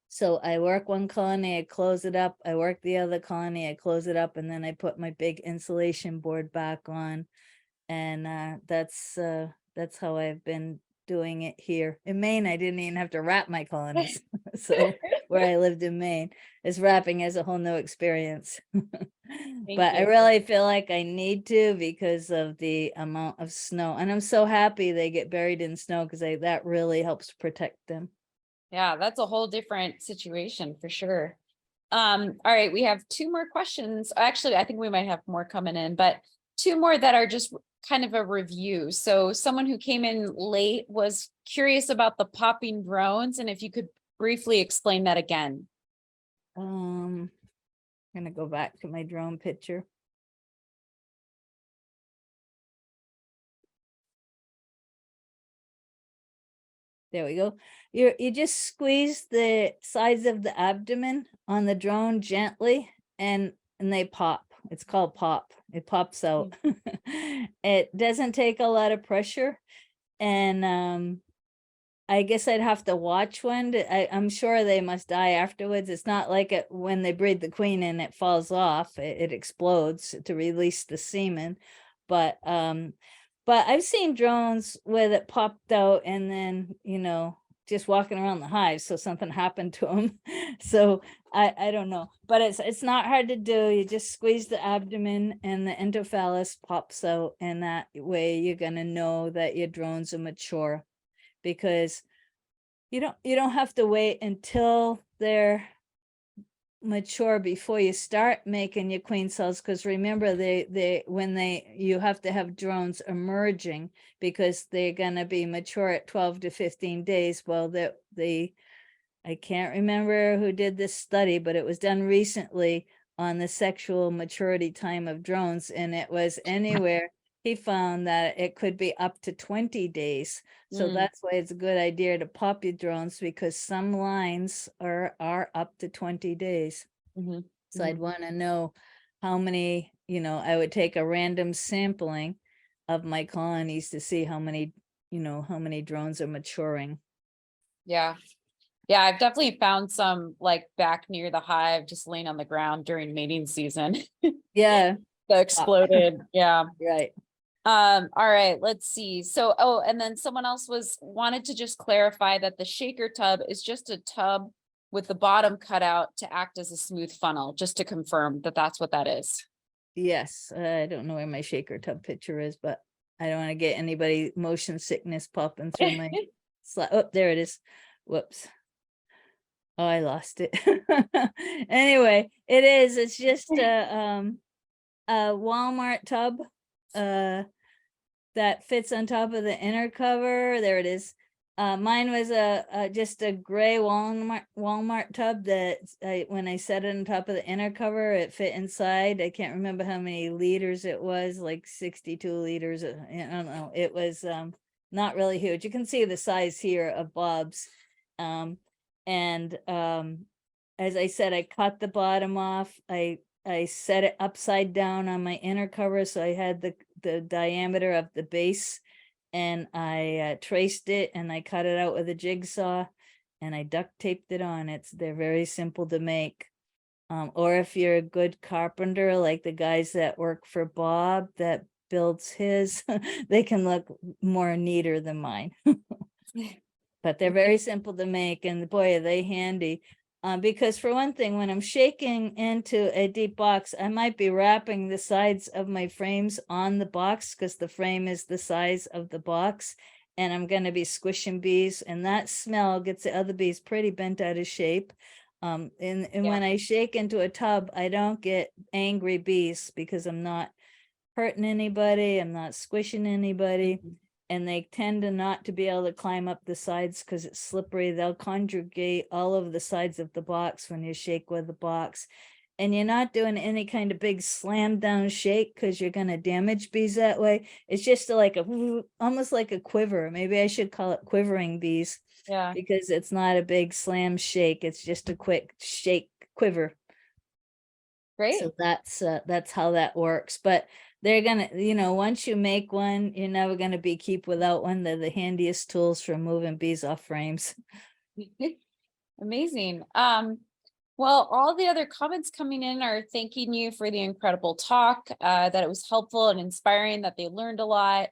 So I work one colony, I close it up. I work the other colony, I close it up, and then I put my big insulation board back on. And that's how I've been doing it here. In Maine, I didn't even have to wrap my colonies. So where I lived in Maine, is wrapping is a whole new experience. But I you. really feel like I need to because of the amount of snow. And I'm so happy they get buried in snow because that really helps protect them. Yeah, that's a whole different situation for sure. All right, we have 2 more questions. Actually, I think we might have more coming in, but 2 more that are just kind of a review. So someone who came in late was curious about the popping drones, and if you could briefly explain that again. I'm gonna go back to my drone picture. There we go. You just squeeze the sides of the abdomen on the drone gently and they pop. It's called pop. It pops out. It doesn't take a lot of pressure. And I guess I'd have to watch one. I'm sure they must die afterwards. It's not like it when they breed the queen and it falls off, it explodes to release the semen. But I've seen drones with it popped out and then, just walking around the hive. So something happened to them. So I don't know, but it's not hard to do. You just squeeze the abdomen and the endophallus pops out. And that way you're going to know that your drones are mature, because you don't have to wait until they're mature before you start making your queen cells, because remember you have to have drones emerging because they're going to be mature at 12 to 15 days. Well, I can't remember who did this study, but it was done recently on the sexual maturity time of drones, and it was anywhere. He found that it could be up to 20 days. So that's why it's a good idea to pop your drones, because some lines are up to 20 days. So I'd want to know how many, I would take a random sampling of my colonies to see how many drones are maturing. Yeah. Yeah, I've definitely found some like back near the hive, just laying on the ground during mating season. Yeah. That exploded. Yeah. Right. All right, let's see. So, and then someone else wanted to just clarify that the shaker tub is just a tub with the bottom cut out to act as a smooth funnel, just to confirm that that's what that is. Yes. I don't know where my shaker tub picture is, but I don't want to get anybody motion sickness popping through my slide. Oh, there it is. Whoops. Oh, I lost it. Anyway, it's just a Walmart tub that fits on top of the inner cover. There it is. Mine was just a gray Walmart tub that when I set it on top of the inner cover, it fit inside. I can't remember how many liters it was, like 62 liters. I don't know. It was not really huge. You can see the size here of Bob's. As I said, I cut the bottom off. I set it upside down on my inner cover, so I had the diameter of the base, and I traced it and I cut it out with a jigsaw, and I duct taped it on. They're very simple to make. Or if you're a good carpenter, like the guys that work for Bob that builds his, they can look more neater than mine. But they're very simple to make, and boy, are they handy. Because for one thing, when I'm shaking into a deep box, I might be wrapping the sides of my frames on the box because the frame is the size of the box, and I'm going to be squishing bees, and that smell gets the other bees pretty bent out of shape. And when I shake into a tub, I don't get angry bees because I'm not hurting anybody, I'm not squishing anybody. And they tend to not to be able to climb up the sides because it's slippery. They'll congregate all over the sides of the box when you shake with the box. And you're not doing any kind of big slam down shake because you're going to damage bees that way. It's just like almost like a quiver. Maybe I should call it quivering bees. Yeah. Because it's not a big slam shake. It's just a quick shake quiver. Great. So that's how that works. But they're gonna, once you make one, you're never gonna beekeep without one. They're the handiest tools for moving bees off frames. Amazing. Well, all the other comments coming in are thanking you for the incredible talk, that it was helpful and inspiring, that they learned a lot.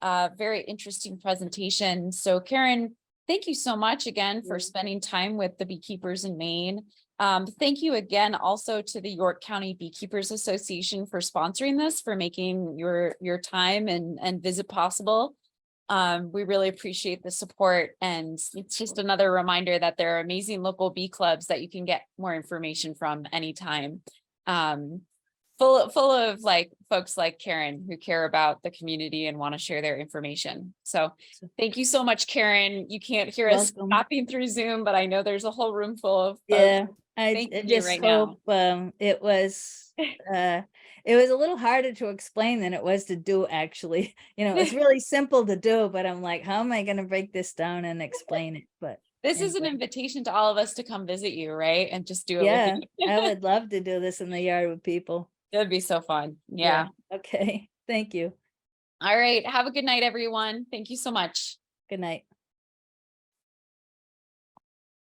Very interesting presentation. So Karen, thank you so much again for spending time with the beekeepers in Maine. Thank you again also to the York County Beekeepers Association for sponsoring this, for making your time and visit possible. We really appreciate the support, and it's just another reminder that there are amazing local bee clubs that you can get more information from anytime. Full of like folks like Karen who care about the community and want to share their information. So thank you so much, Karen. You can't hear us hopping through Zoom, but I know there's a whole room full of folks. I just hope it was a little harder to explain than it was to do, actually. It's really simple to do, but I'm like, how am I going to break this down and explain it? But this is an invitation to all of us to come visit you, right? And just do it with you. I would love to do this in the yard with people. It would be so fun. Yeah. Okay. Thank you. All right. Have a good night, everyone. Thank you so much. Good night.